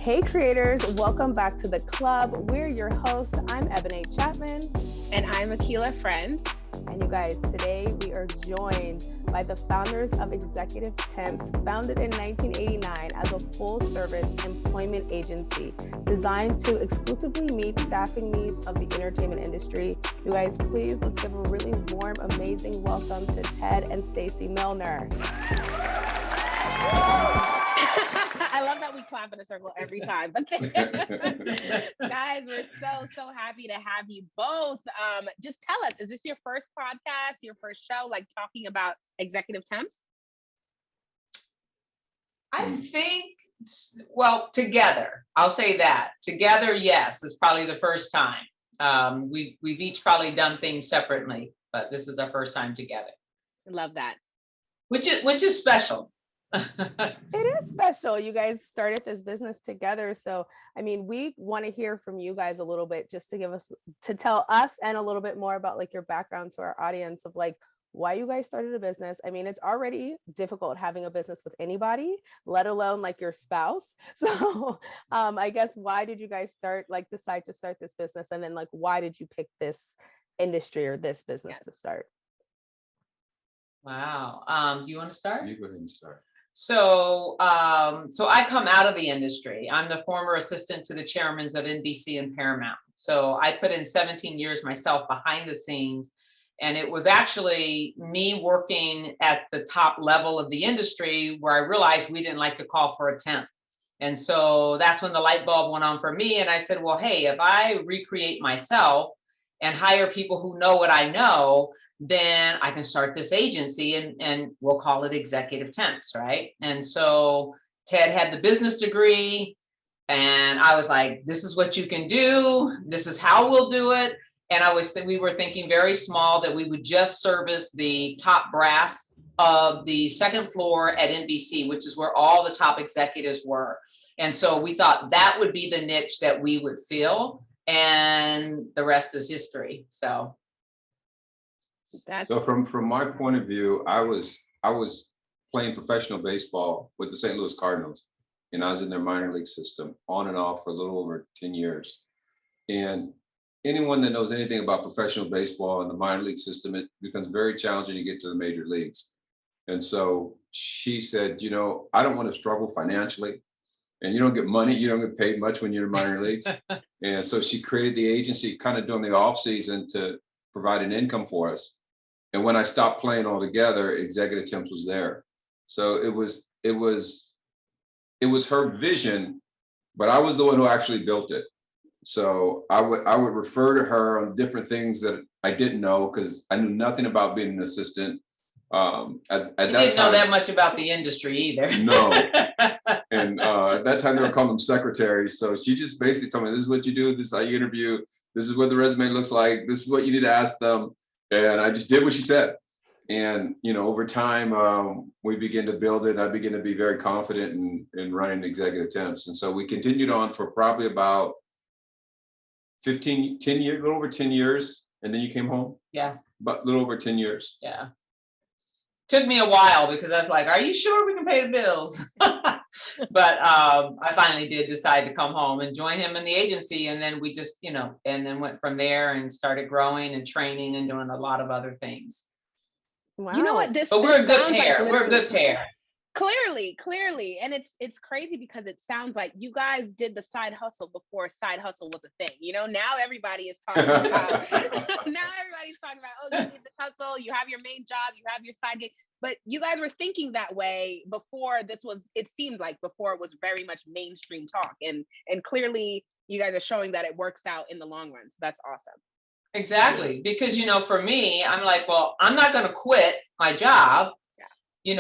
Hey creators, welcome back to the club. We're your hosts. I'm Ebony Chapman. And I'm Akila Friend. And you guys, today we are joined by the founders of Executive Temps, founded in 1989 as a full-service employment agency designed to exclusively meet staffing needs of the entertainment industry. You guys, please, let's give a really warm, amazing welcome to Ted and Stacy Milner. I love that we clap in a circle every time. Guys, we're so happy to have you both. Just tell us, is this your first podcast, your first show, like talking about Executive Temps? I think, well, together, I'll say that. Together, yes, it's probably the first time. We've each probably done things separately, but this is our first time together. I love that. Which is special. It is special. You guys started this business together. So, I mean, we want to hear from you guys a little bit, just to tell us and a little bit more about like your background to our audience of like why you guys started a business. I mean, it's already difficult having a business with anybody, let alone like your spouse. So I guess why did you guys decide to start this business? And then like, why did you pick this industry or this business to start? Wow. Do you want to start? You go ahead and start. So I come out of the industry. I'm the former assistant to the chairmans of NBC and Paramount. So I put in 17 years myself behind the scenes. And it was actually me working at the top level of the industry where I realized we didn't like to call for a temp. And so that's when the light bulb went on for me. And I said, well, hey, if I recreate myself and hire people who know what I know, then I can start this agency and we'll call it Executive Temps, right? And so Ted had the business degree and I was like, this is what you can do. This is how we'll do it. And we were thinking very small that we would just service the top brass of the second floor at NBC, which is where all the top executives were. And so we thought that would be the niche that we would fill, and the rest is history. So from my point of view, I was playing professional baseball with the St. Louis Cardinals, and I was in their minor league system on and off for a little over 10 years. And anyone that knows anything about professional baseball and the minor league system, it becomes very challenging to get to the major leagues. And so she said, I don't want to struggle financially, and you don't get money, you don't get paid much when you're in minor leagues. And so she created the agency kind of during the off season to provide an income for us. And when I stopped playing altogether, Executive Temps was there. So it was her vision, but I was the one who actually built it. So I would refer to her on different things that I didn't know because I knew nothing about being an assistant. You didn't know that much about the industry either. No. And at that time they were calling them secretaries. So she just basically told me, this is what you do, this is how you interview, this is what the resume looks like, this is what you need to ask them. And I just did what she said. And, over time, we began to build it. I began to be very confident in running Executive Temps. And so we continued on for probably about 10 years, a little over 10 years. And then you came home? Yeah. But a little over 10 years. Yeah. Took me a while because I was like, are you sure we can pay the bills? But I finally did decide to come home and join him in the agency. And then we just, and then went from there and started growing and training and doing a lot of other things. Wow. You know what? But we're a good pair. We're a good pair. Clearly. And it's crazy because it sounds like you guys did the side hustle before side hustle was a thing. Now everybody is talking about, oh, you did this hustle, you have your main job, you have your side gig. But you guys were thinking that way before it seemed like before it was very much mainstream talk. And clearly you guys are showing that it works out in the long run. So that's awesome. Exactly. Because, for me, I'm like, well, I'm not going to quit my job. You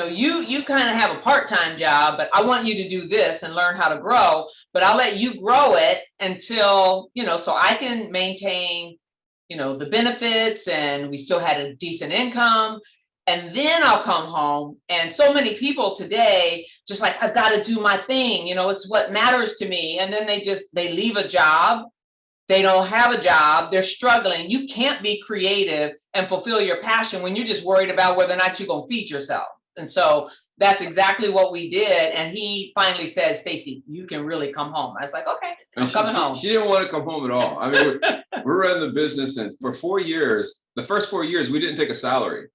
kind of have a part-time job, but I want you to do this and learn how to grow, but I'll let you grow it until, so I can maintain, the benefits and we still had a decent income. And then I'll come home. And so many people today, just like, I've got to do my thing. It's what matters to me. And then they leave a job. They don't have a job. They're struggling. You can't be creative and fulfill your passion when you're just worried about whether or not you're going to feed yourself. And so that's exactly what we did. And he finally said, Stacy, you can really come home. I was like, okay, I'm coming home. She didn't want to come home at all. I mean, we're running the business, and for 4 years, the first 4 years, we didn't take a salary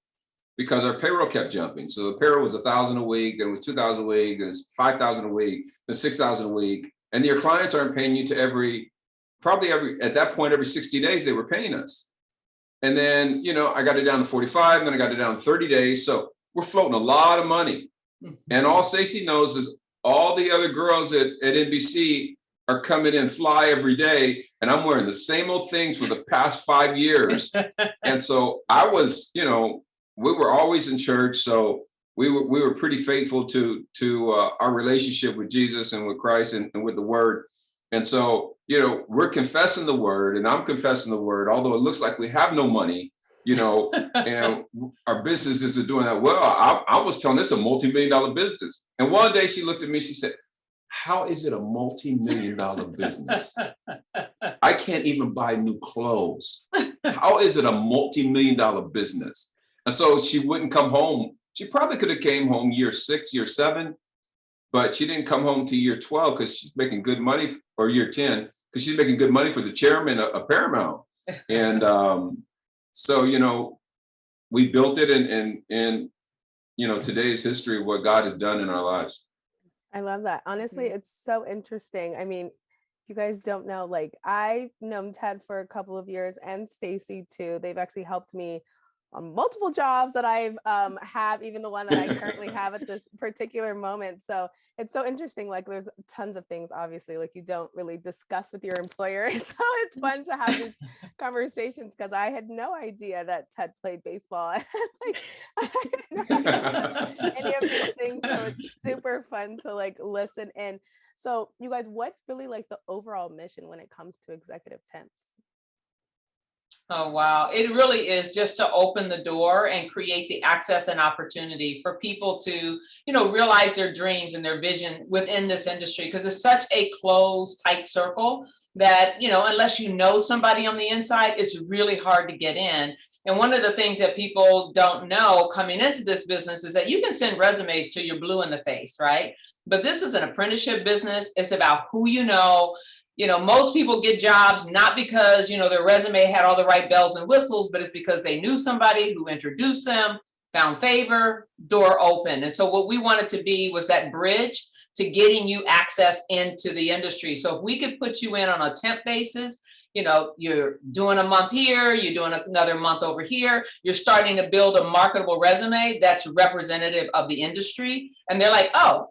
because our payroll kept jumping. So the payroll was 1,000 a week, then it was 2,000 a week, then it's 5,000 a week, then 6,000 a week. And your clients aren't paying you to at that point, every 60 days, they were paying us. And then, I got it down to 45, then I got it down to 30 days. So we're floating a lot of money. And all Stacy knows is all the other girls at NBC are coming in fly every day, and I'm wearing the same old things for the past 5 years. And so I was, we were always in church, so we were pretty faithful to our relationship with Jesus and with Christ and with the Word. And so, we're confessing the Word, and I'm confessing the Word, although it looks like we have no money. And our business isn't doing that well. I was telling this a multi-million-dollar business. And one day she looked at me, she said, how is it a multi-million-dollar business? I can't even buy new clothes. How is it a multi-million-dollar business? And so she wouldn't come home. She probably could have came home year 6, year 7, but she didn't come home to year 12 because she's making good money, or year 10, because she's making good money for the chairman of Paramount. And so, we built it, and today's history of what God has done in our lives. I love that. Honestly, it's so interesting. I mean, you guys don't know, like, I've known Ted for a couple of years, and Stacy too. They've actually helped me on multiple jobs that I've have, even the one that I currently have at this particular moment. So it's so interesting. Like, there's tons of things, obviously, like, you don't really discuss with your employer. So it's fun to have these conversations, because I had no idea that Ted played baseball. Like, I had no idea any of these things. So it's super fun to like listen in. So you guys, what's really like the overall mission when it comes to executive temps? Oh, wow. It really is just to open the door and create the access and opportunity for people to, realize their dreams and their vision within this industry, because it's such a closed, tight circle that, unless you know somebody on the inside, it's really hard to get in. And one of the things that people don't know coming into this business is that you can send resumes till you're blue in the face, right? But this is an apprenticeship business. It's about who you know. Most people get jobs not because, their resume had all the right bells and whistles, but it's because they knew somebody who introduced them, found favor, door open. And so what we wanted to be was that bridge to getting you access into the industry. So if we could put you in on a temp basis, you're doing a month here, you're doing another month over here, you're starting to build a marketable resume that's representative of the industry. And they're like, oh,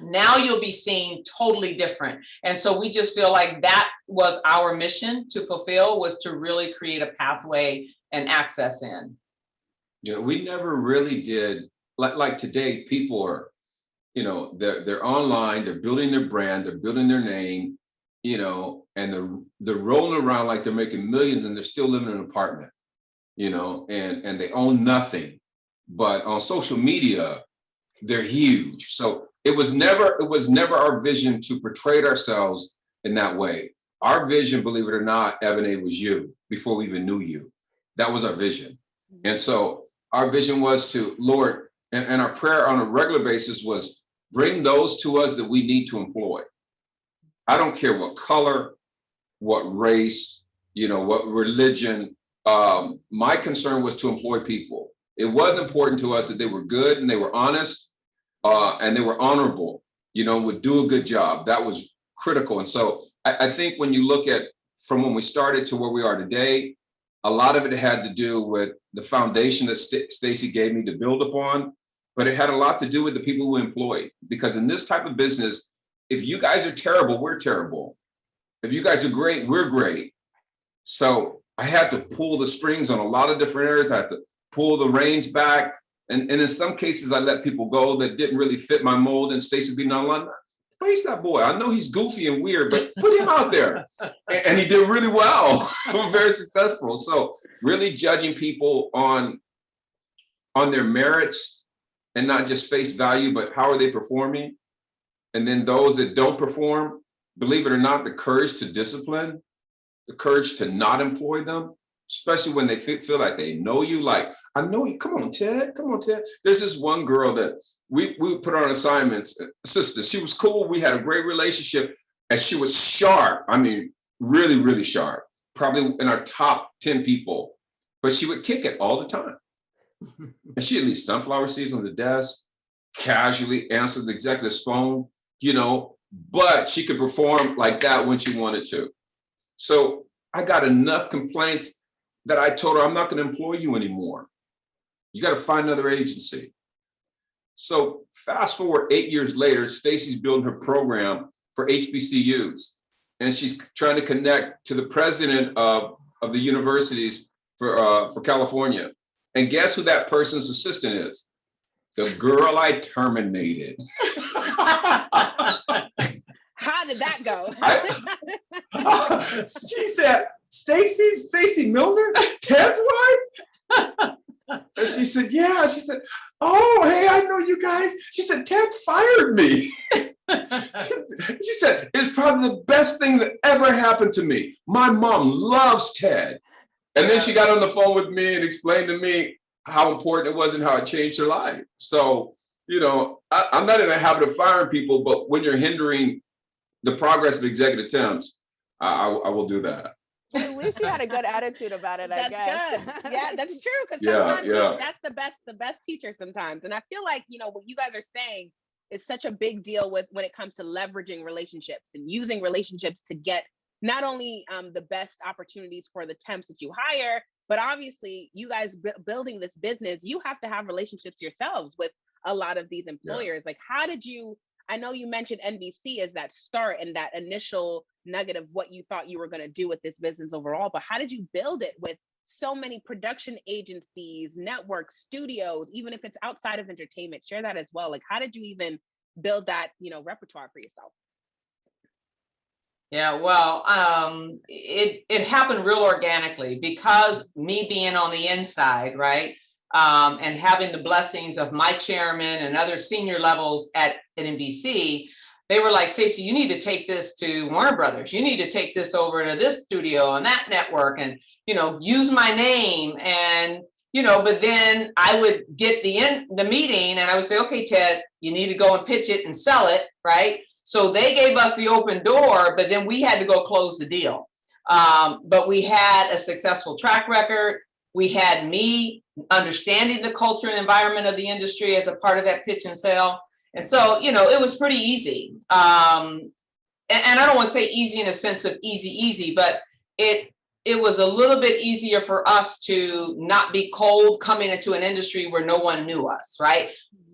now you'll be seen totally different. And so we just feel like that was our mission to fulfill, was to really create a pathway and access in. We never really did, like today, people are, they're online, they're building their brand, they're building their name, and they're rolling around like they're making millions, and they're still living in an apartment, and they own nothing. But on social media, they're huge. So it was never our vision to portray ourselves in that way. Our vision, believe it or not, Ebony, was you before we even knew you. That was our vision. And so our vision was to, Lord, and our prayer on a regular basis was, bring those to us that we need to employ. I don't care what color, what race, what religion. My concern was to employ people. It was important to us that they were good and they were honest. And they were honorable, would do a good job. That was critical. And so I think when you look at from when we started to where we are today, a lot of it had to do with the foundation that Stacy gave me to build upon, but it had a lot to do with the people we employed. Because in this type of business, if you guys are terrible, we're terrible. If you guys are great, we're great. So I had to pull the strings on a lot of different areas. I had to pull the reins back. And in some cases, I let people go that didn't really fit my mold. And Stacy being online, place that boy. I know he's goofy and weird, but put him out there. And he did really well. Very successful. So really judging people on their merits and not just face value, but how are they performing? And then those that don't perform, believe it or not, the courage to discipline, the courage to not employ them. especially when they feel like they know you. Like, I know you. Come on, Ted. Come on, Ted. There's this one girl that we put on assignments. Sister, she was cool. We had a great relationship, and she was sharp. I mean, really, really sharp. Probably in our top 10 people, but she would kick it all the time. And she'd leave sunflower seeds on the desk, casually answer the executive's phone, but she could perform like that when she wanted to. So I got enough complaints that I told her, I'm not going to employ you anymore. You got to find another agency. So fast forward 8 years later, Stacy's building her program for HBCUs. And she's trying to connect to the president of the universities for California. And guess who that person's assistant is? The girl I terminated. How did that go? She said, Stacy Milner, Ted's wife? And she said, yeah. She said, oh, hey, I know you guys. She said, Ted fired me. She said, it's probably the best thing that ever happened to me. My mom loves Ted. And then she got on the phone with me and explained to me how important it was and how it changed her life. So, I'm not in the habit of firing people, but when you're hindering the progress of executive temps, I will do that. Well, at least you had a good attitude about it, I guess. Good. Yeah, that's true. Because Yeah, sometimes that's the best teacher sometimes. And I feel like, what you guys are saying is such a big deal when it comes to leveraging relationships and using relationships to get not only the best opportunities for the temps that you hire, but obviously you guys building this business, you have to have relationships yourselves with a lot of these employers. Like, how did you, I know you mentioned NBC as that start and that initial nugget of what you thought you were going to do with this business overall, but how did you build it with so many production agencies, networks, studios, even if it's outside of entertainment? Share that as well. Like, how did you even build that, repertoire for yourself? Yeah, well, it happened real organically because me being on the inside, right? And having the blessings of my chairman and other senior levels at NBC, they were like, Stacy, you need to take this to Warner Brothers. You need to take this over to this studio and that network and, use my name. And, but then I would get the meeting and I would say, okay, Ted, you need to go and pitch it and sell it, right? So they gave us the open door, but then we had to go close the deal. But we had a successful track record. We had me understanding the culture and environment of the industry as a part of that pitch and sale. And so, it was pretty easy. And I don't want to say easy in a sense of easy, but it was a little bit easier for us to not be cold coming into an industry where no one knew us, right?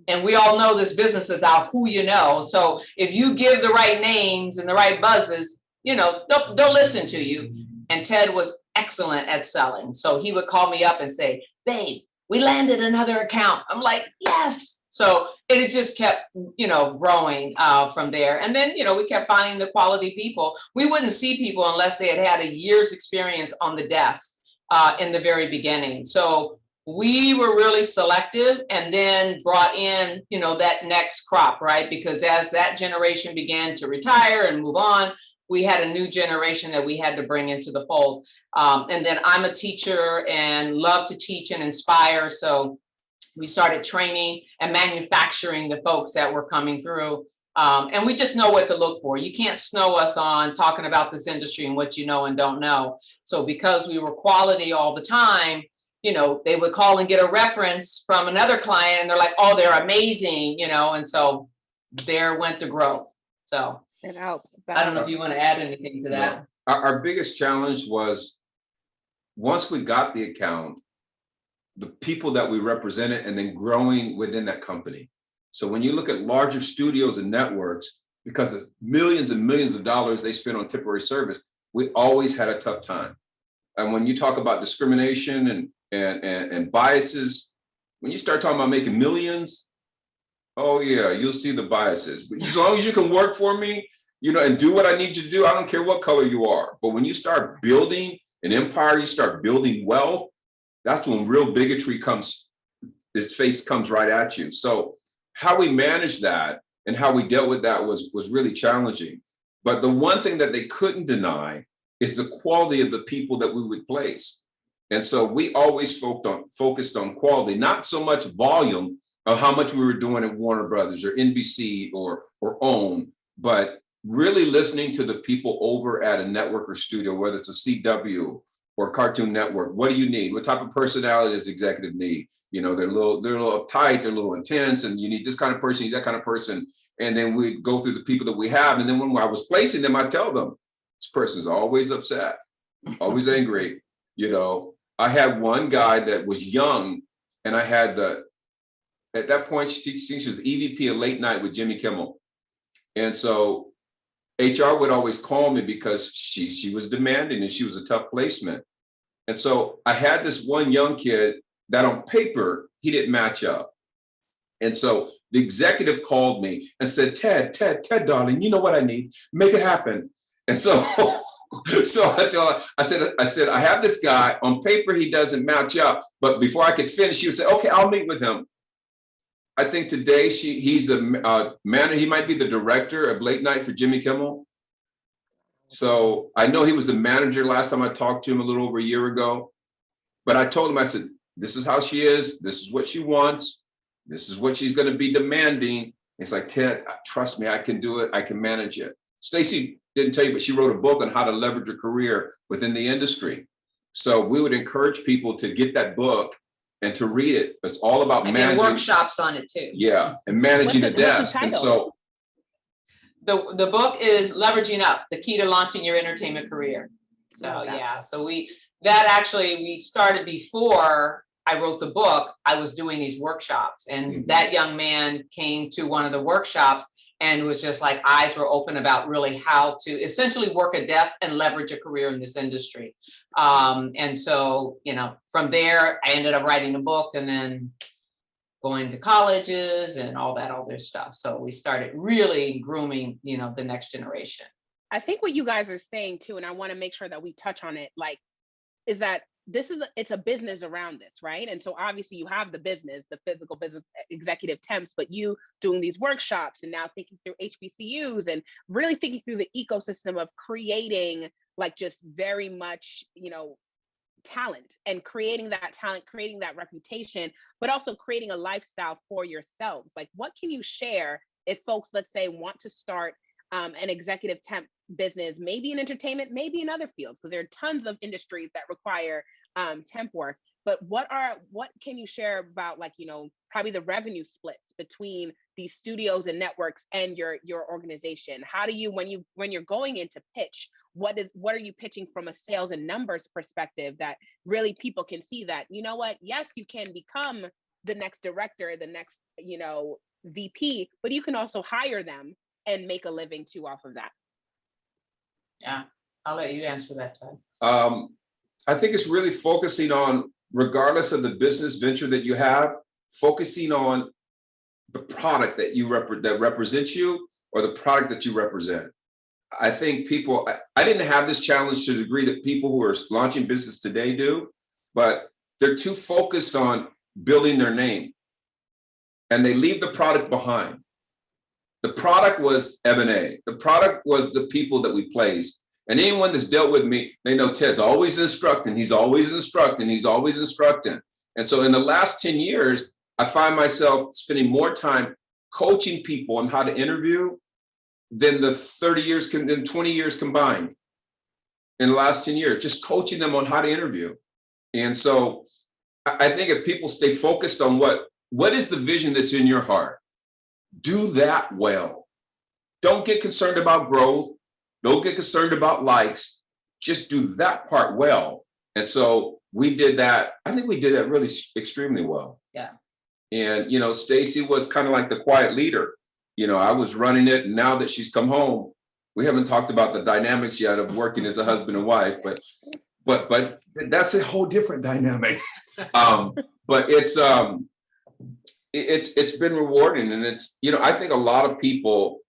And we all know this business is about who you know. So if you give the right names and the right buzzes, they'll listen to you. And Ted was excellent at selling. So he would call me up and say, babe, we landed another account. I'm like, yes. So it just kept, growing from there. And then, we kept finding the quality people. We wouldn't see people unless they had had a year's experience on the desk in the very beginning. So we were really selective and then brought in, that next crop, right? Because as that generation began to retire and move on, we had a new generation that we had to bring into the fold. And then I'm a teacher and love to teach and inspire. So we started training and manufacturing the folks that were coming through. And we just know what to look for. You can't snow us on talking about this industry and what you know and don't know. So because we were quality all the time, they would call and get a reference from another client and they're like, oh, they're amazing, and so there went the growth. So it helps. I don't know if you want to add anything to that. No. Our biggest challenge was once we got the account, the people that we represented and then growing within that company. So when you look at larger studios and networks, because of millions and millions of dollars they spend on temporary service, we always had a tough time. And when you talk about discrimination and biases, when you start talking about making millions, oh yeah, you'll see the biases. But as long as you can work for me, and do what I need you to do, I don't care what color you are. But when you start building an empire, you start building wealth, that's when real bigotry its face comes right at you. So how we managed that and how we dealt with that was really challenging. But the one thing that they couldn't deny is the quality of the people that we would place. And so we always focused on quality, not so much volume of how much we were doing at Warner Brothers or NBC or OWN, but really listening to the people over at a network or studio, whether it's a CW or Cartoon Network. What do you need? What type of personality does executive need? You know, they're a little uptight, they're a little intense, and you need this kind of person, you need that kind of person. And then we go through the people that we have. And then when I was placing them, I tell them, this person's always upset, always angry. You know, I had one guy that was young, and I had at that point, she was the EVP of late night with Jimmy Kimmel. And so HR would always call me because she was demanding and she was a tough placement. And so I had this one young kid that on paper, he didn't match up. And so the executive called me and said, Ted, darling, you know what I need? Make it happen. And so, I said, I have this guy on paper, he doesn't match up, but before I could finish, she would say, okay, I'll meet with him. I think today he's the man, he might be the director of late night for Jimmy Kimmel. So I know he was the manager last time I talked to him a little over a year ago, but I told him, I said, this is how she is, this is what she wants, this is what she's going to be demanding. It's like, Ted, trust me, I can do it, I can manage it. Stacy didn't tell you, but she wrote a book on how to leverage a career within the industry. So we would encourage people to get that book and to read it. It's all about managing. Workshops on it too. Yeah, and managing the desk. And so the book is Leveraging Up, the key to launching your entertainment career. So yeah, so we started before I wrote the book. I was doing these workshops, and that young man came to one of the workshops and was just like, eyes were open about really how to essentially work a desk and leverage a career in this industry. And so, you know, from there, I ended up writing a book and then going to colleges and all that other stuff. So we started really grooming, you know, the next generation. I think what you guys are saying too, and I want to make sure that we touch on it, like, is that it's a business around this, right? And so obviously you have the business, the physical business, Executive Temps, but you doing these workshops and now thinking through HBCUs and really thinking through the ecosystem of creating like just very much, you know, talent and creating that talent, creating that reputation, but also creating a lifestyle for yourselves. Like, what can you share if folks, let's say, want to start an executive temp business, maybe in entertainment, maybe in other fields, because there are tons of industries that require temp work. But what can you share about, like, you know, probably the revenue splits between these studios and networks and your organization? How do you, when you're going into pitch, what are you pitching from a sales and numbers perspective that really people can see that, you know what, yes, you can become the next director, the next, you know, VP, but you can also hire them and make a living too off of that? Yeah, I'll let you answer that, Ted. I think it's really focusing on, regardless of the business venture that you have, focusing on the product that that represents you, or the product that you represent. I think people, I didn't have this challenge to the degree that people who are launching business today do, but they're too focused on building their name and they leave the product behind. The product was M&A. The product was the people that we placed. And anyone that's dealt with me, they know Ted's always instructing. He's always instructing. He's always instructing. And so in the last 10 years, I find myself spending more time coaching people on how to interview than the 20 years combined in the last 10 years, just coaching them on how to interview. And so I think if people stay focused on what is the vision that's in your heart, do that well. Don't get concerned about growth. Don't get concerned about likes. Just do that part well. And so we did that. I think we did that really extremely well. Yeah. And, you know, Stacy was kind of like the quiet leader. You know, I was running it. And now that she's come home, we haven't talked about the dynamics yet of working as a husband and wife, but that's a whole different dynamic. But it's been rewarding. And it's, you know, I think a lot of people,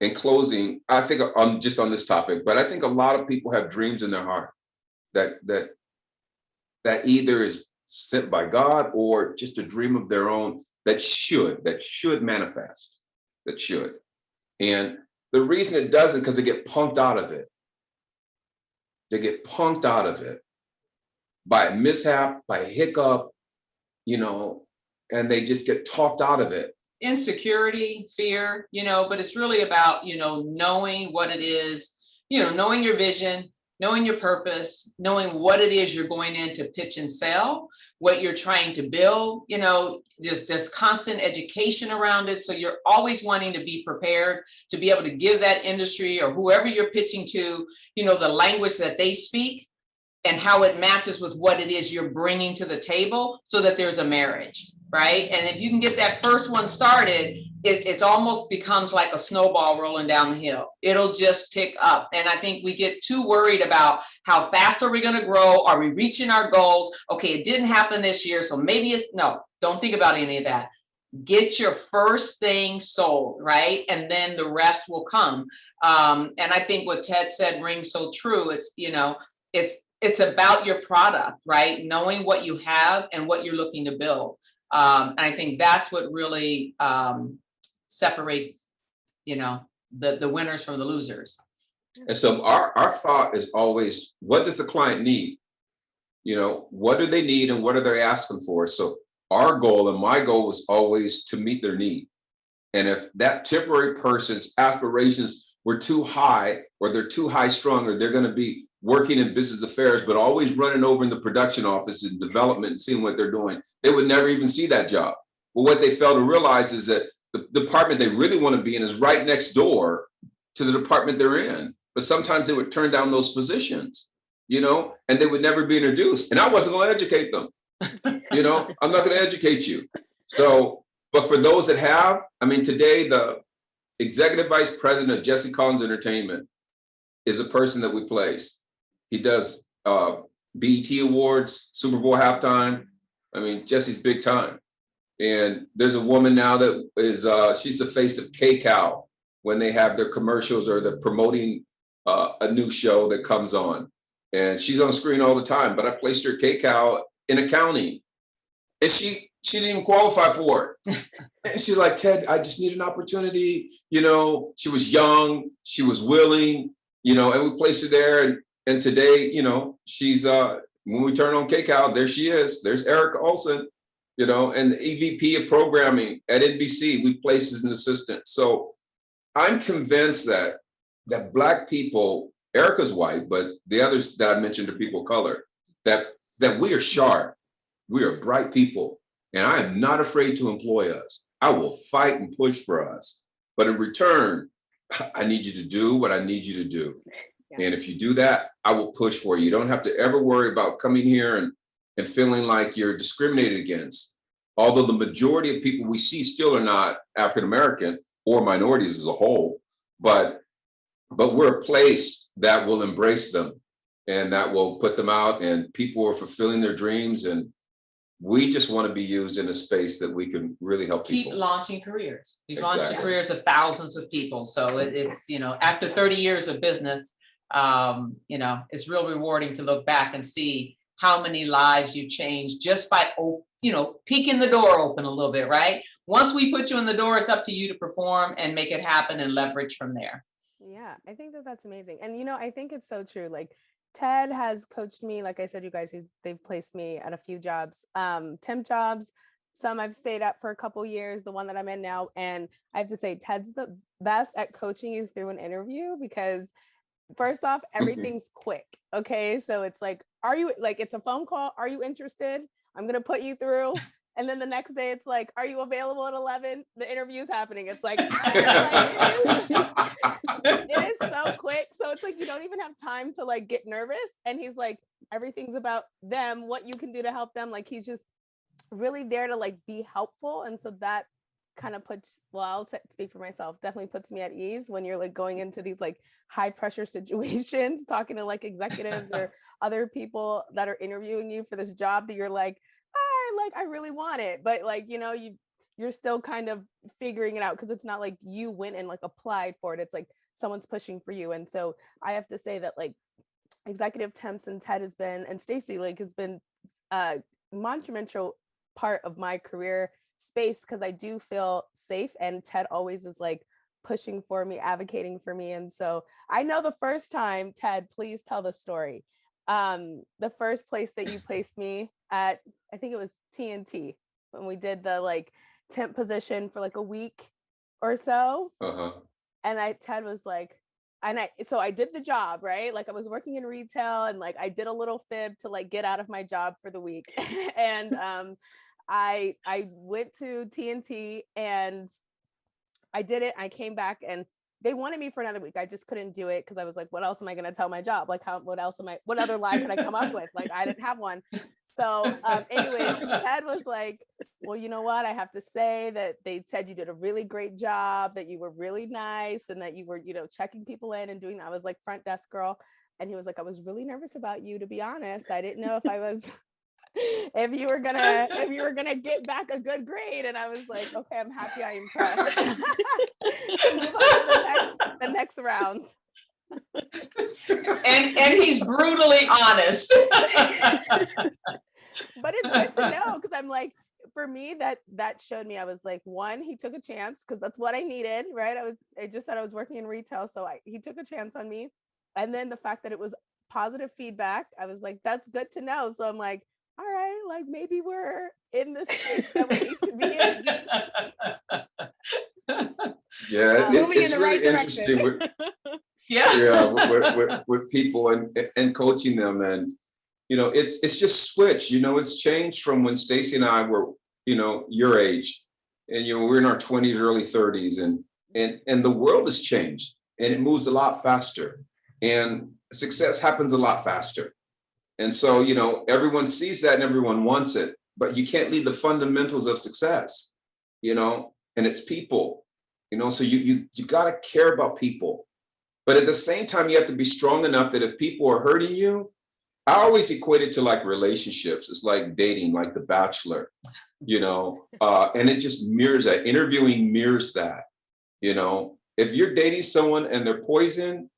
in closing, I think on this topic, but I think a lot of people have dreams in their heart that either is sent by God or just a dream of their own that should manifest, that should. And the reason it doesn't, because they get punked out of it. They get punked out of it. by a mishap, by a hiccup, you know, and they just get talked out of it. Insecurity, fear, but it's really about, knowing what it is, knowing your vision, knowing your purpose, knowing what it is you're going in to pitch and sell, what you're trying to build, just there's constant education around it. So you're always wanting to be prepared to be able to give that industry or whoever you're pitching to, the language that they speak and how it matches with what it is you're bringing to the table so that there's a marriage, right? And if you can get that first one started, it almost becomes like a snowball rolling down the hill. It'll just pick up. And I think we get too worried about how fast are we going to grow? Are we reaching our goals? Okay, it didn't happen this year, so maybe no, don't think about any of that. Get your first thing sold, right? And then the rest will come. And I think what Ted said rings so true. It's about your product, right? Knowing what you have and what you're looking to build. And I think that's what really separates, the winners from the losers. And so our thought is always, what does the client need? What do they need and what are they asking for? So our goal and my goal is always to meet their need. And if that temporary person's aspirations were too high or they're too high strung or they're going to be working in business affairs, but always running over in the production office and development and seeing what they're doing, they would never even see that job. But what they fail to realize is that the department they really want to be in is right next door to the department they're in. But sometimes they would turn down those positions, and they would never be introduced. And I wasn't going to educate them. I'm not going to educate you. So, but for those that have, today the executive vice president of Jesse Collins Entertainment is a person that we place. He does BET Awards, Super Bowl halftime. Jesse's big time. And there's a woman now that is, she's the face of K-Cow when they have their commercials or they're promoting a new show that comes on. And she's on screen all the time, but I placed her at K-Cow in accounting. And she didn't even qualify for it. And she's like, Ted, I just need an opportunity. She was young, she was willing, and we placed her there. And today, she's, when we turn on K-Cow, there she is. There's Erica Olson, and the EVP of programming at NBC, we placed as an assistant. So I'm convinced that Black people, Erica's white, but the others that I mentioned are people of color, that we are sharp, we are bright people, and I am not afraid to employ us. I will fight and push for us. But in return, I need you to do what I need you to do. Yeah. And if you do that, I will push for you. You don't have to ever worry about coming here and feeling like you're discriminated against. Although the majority of people we see still are not African-American or minorities as a whole, but we're a place that will embrace them and that will put them out, and people are fulfilling their dreams, and we just want to be used in a space that we can really help people. Keep launching careers. We've launched the careers of thousands of people. So it's, after 30 years of business, it's real rewarding to look back and see how many lives you changed just by, peeking the door open a little bit, right? Once we put you in the door, it's up to you to perform and make it happen and leverage from there. Yeah, I think that's amazing. And, I think it's so true. Like, Ted has coached me. Like I said, you guys, they've placed me at a few jobs, temp jobs. Some I've stayed at for a couple years, the one that I'm in now. And I have to say, Ted's the best at coaching you through an interview because first off, everything's quick. Okay. So it's like, it's a phone call. Are you interested? I'm going to put you through. And then the next day it's like, are you available at 11? The interview's happening. It's like, it is so quick. So it's like, you don't even have time to get nervous. And he's like, everything's about them, what you can do to help them. Like, he's just really there to be helpful. And so that kind of puts, I'll speak for myself, definitely puts me at ease when you're going into these high pressure situations, talking to executives or other people that are interviewing you for this job that you're I really want it, but you're still kind of figuring it out because it's not like you went and applied for it. It's like someone's pushing for you. And so I have to say that Executive Temps and Ted has been, and Stacy has been a monumental part of my career space because I do feel safe, and Ted always is pushing for me, advocating for me. And so I know the first time, Ted, please tell the story. the first place that you placed me at, I think it was TNT, when we did the like temp position for like a week or so. And Ted was like, so I did the job, right? Like I was working in retail and like I did a little fib to like get out of my job for the week. And I went to TNT and I did it. I came back and they wanted me for another week. I just couldn't do it because I was like, what else am I going to tell my job? Like, what other lie could I come up with? Like, I didn't have one. So anyways, Ted was like, well, you know what? I have to say that they said you did a really great job, that you were really nice and that you were, checking people in and doing that. I was like front desk girl. And he was like, I was really nervous about you, to be honest. I didn't know if I was if you were gonna get back a good grade. And I was like, okay, I'm happy I impressed. Move on to the next round. And he's brutally honest. But it's good to know, because I'm like, for me, that showed me, I was like, one, he took a chance because that's what I needed, right? I just said I was working in retail, so he took a chance on me. And then the fact that it was positive feedback, I was like, that's good to know. So I'm like, all right, like maybe we're in the space that we need to be in. Yeah, it's really right interesting with people and coaching them, and it's just switched. It's changed from when Stacy and I were your age, and we're in our 20s, early 30s, and the world has changed and it moves a lot faster, and success happens a lot faster. And so, everyone sees that and everyone wants it, but you can't leave the fundamentals of success, and it's people, so you got to care about people. But at the same time, you have to be strong enough that if people are hurting you, I always equate it to like relationships. It's like dating, like The Bachelor, and it just mirrors that. Interviewing mirrors that, if you're dating someone and they're poison,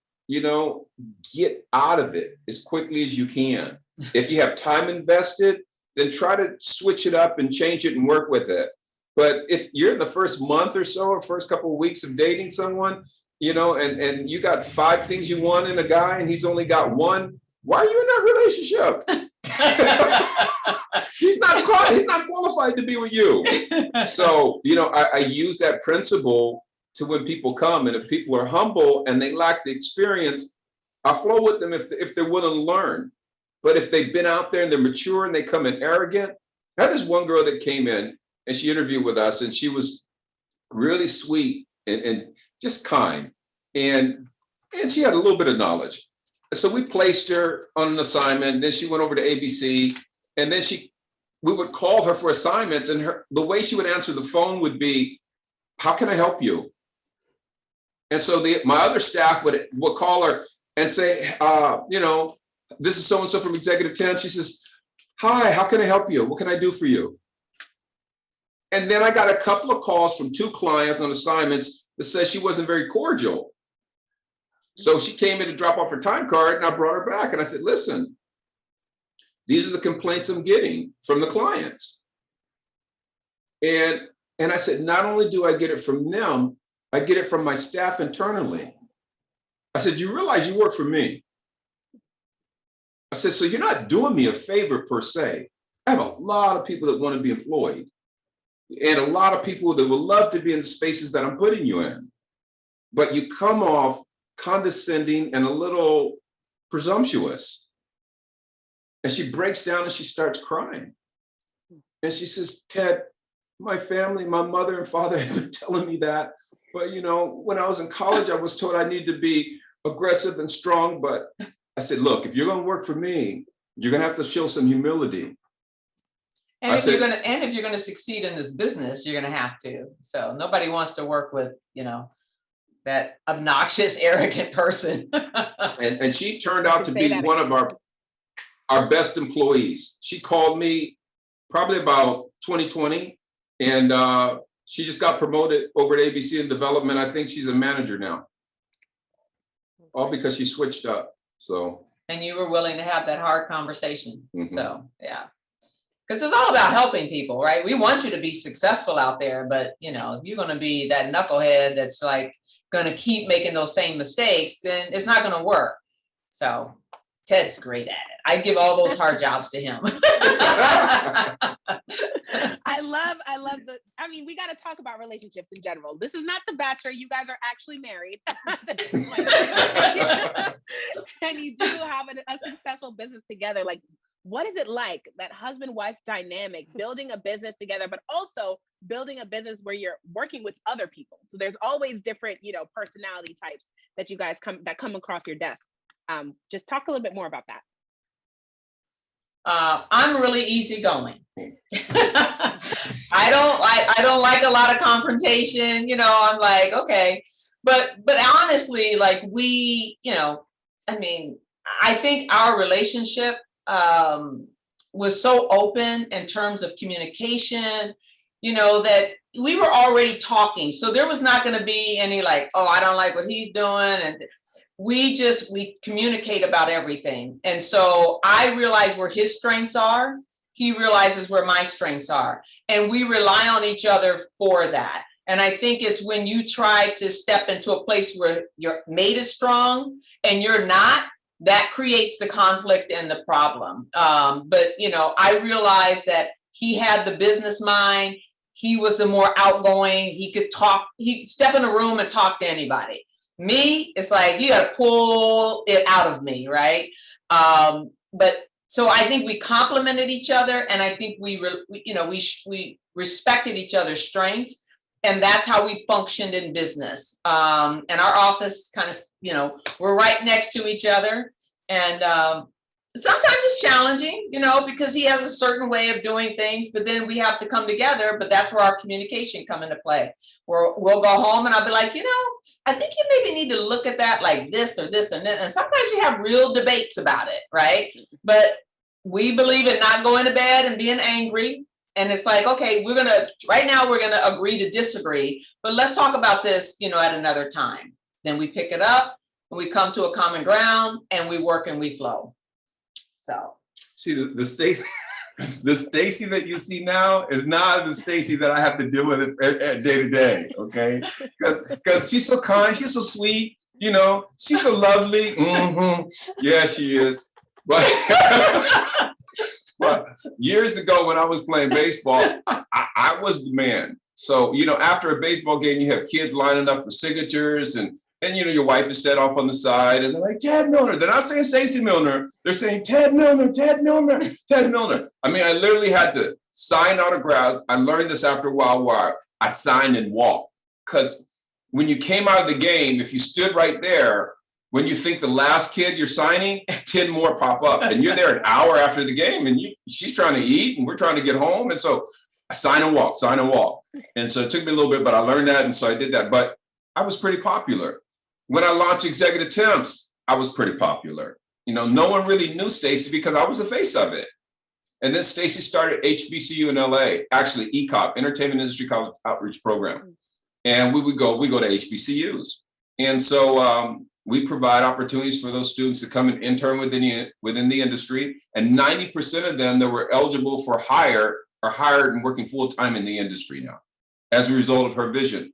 get out of it as quickly as you can. If you have time invested, then try to switch it up and change it and work with it. But if you're in the first month or so, or first couple of weeks of dating someone, and you got 5 things you want in a guy and he's only got 1, why are you in that relationship? He's not qualified to be with you. So, I use that principle to when people come, and if people are humble and they lack the experience, I'll flow with them if they're willing to learn. But if they've been out there and they're mature and they come in arrogant, I had this one girl that came in and she interviewed with us, and she was really sweet and just kind, and she had a little bit of knowledge. So we placed her on an assignment. Then she went over to ABC, and then we would call her for assignments, and the way she would answer the phone would be, "How can I help you?" And so my other staff would call her and say, this is so-and-so from Executive Temps. She says, "Hi, how can I help you? What can I do for you?" And then I got a couple of calls from 2 clients on assignments that said she wasn't very cordial. So she came in to drop off her time card, and I brought her back and I said, "Listen, these are the complaints I'm getting from the clients." And I said, not only do I get it from them, I get it from my staff internally. I said, "You realize you work for me?" I said, "So you're not doing me a favor per se. I have a lot of people that want to be employed, and a lot of people that would love to be in the spaces that I'm putting you in. But you come off condescending and a little presumptuous." And she breaks down and she starts crying. And she says, "Ted, my family, my mother and father have been telling me that. But when I was in college, I was told I need to be aggressive and strong. But," I said, "Look, if you're going to work for me, you're going to have to show some humility. And if you're going to succeed in this business, you're going to have to. So nobody wants to work with, that obnoxious, arrogant person." And she turned out to be one of our best employees. She called me probably about 2020, and she just got promoted over at ABC in development. I think she's a manager now, all because she switched up. So. And you were willing to have that hard conversation. Mm-hmm. So, yeah. Because it's all about helping people, right? We want you to be successful out there, but if you're going to be that knucklehead that's like going to keep making those same mistakes, then it's not going to work. So Ted's great at it. I give all those hard jobs to him. I love I mean, we got to talk about relationships in general. This is not The Bachelor. You guys are actually married. And you do have a successful business together. Like, what is it like, that husband-wife dynamic, building a business together, but also building a business where you're working with other people? So there's always different, personality types that you guys come across your desk. Just talk a little bit more about that. I'm really easygoing. I don't like a lot of confrontation. I'm like, okay, but honestly, like I think our relationship was so open in terms of communication, that we were already talking. So there was not going to be any like, oh, I don't like what he's doing. And we communicate about everything. And so I realize where his strengths are. He realizes where my strengths are. And we rely on each other for that. And I think it's when you try to step into a place where your mate is strong and you're not, that creates the conflict and the problem. But I realized that he had the business mind. He was the more outgoing. He could talk. He'd step in a room and talk to anybody. Me, it's like you got to pull it out of me, right? But so I think we complemented each other, and I think we respected each other's strengths, and that's how we functioned in business. And our office kind of, we're right next to each other, and sometimes it's challenging, because he has a certain way of doing things, but then we have to come together. But that's where our communication come into play. Where we'll go home and I'll be like, I think you maybe need to look at that like this or this and that. And sometimes you have real debates about it, right? But we believe in not going to bed and being angry. And it's like, okay, right now we're gonna agree to disagree, but let's talk about this, at another time. Then we pick it up and we come to a common ground and we work and we flow. So see, the Stacy that you see now is not the Stacy that I have to deal with day to day. Okay, because she's so kind, she's so sweet, she's so lovely. Yeah, she is. But but years ago when I was playing baseball, I was the man. So after a baseball game, you have kids lining up for signatures, and your wife is set off on the side, and they're like, Ted Milner. They're not saying Stacy Milner. They're saying Ted Milner, Ted Milner, Ted Milner. I mean, I literally had to sign autographs. I learned this after a while where I signed and walked. Because when you came out of the game, if you stood right there, when you think the last kid you're signing, 10 more pop up. And you're there an hour after the game, and she's trying to eat, and we're trying to get home. And so I sign and walk. And so it took me a little bit, but I learned that, and so I did that. But I was pretty popular. When I launched Executive Temps, I was pretty popular. No one really knew Stacy because I was the face of it. And then Stacy started HBCU in LA, actually ECOP, Entertainment Industry College Outreach Program. And we go to HBCUs. And so we provide opportunities for those students to come and intern within the industry. And 90% of them that were eligible for hire are hired and working full-time in the industry now as a result of her vision.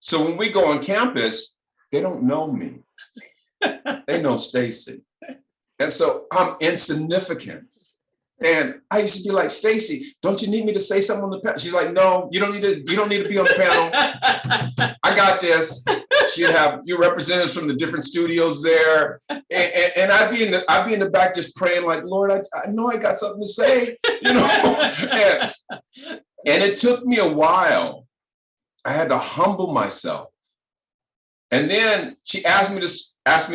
So when we go on campus, they don't know me. They know Stacy. And so I'm insignificant. And I used to be like, Stacy, don't you need me to say something on the panel? She's like, no, you don't need to be on the panel. I got this. She'd have your representatives from the different studios there. And I'd be in the back just praying like, Lord, I know I got something to say, And it took me a while. I had to humble myself. And then she asked me to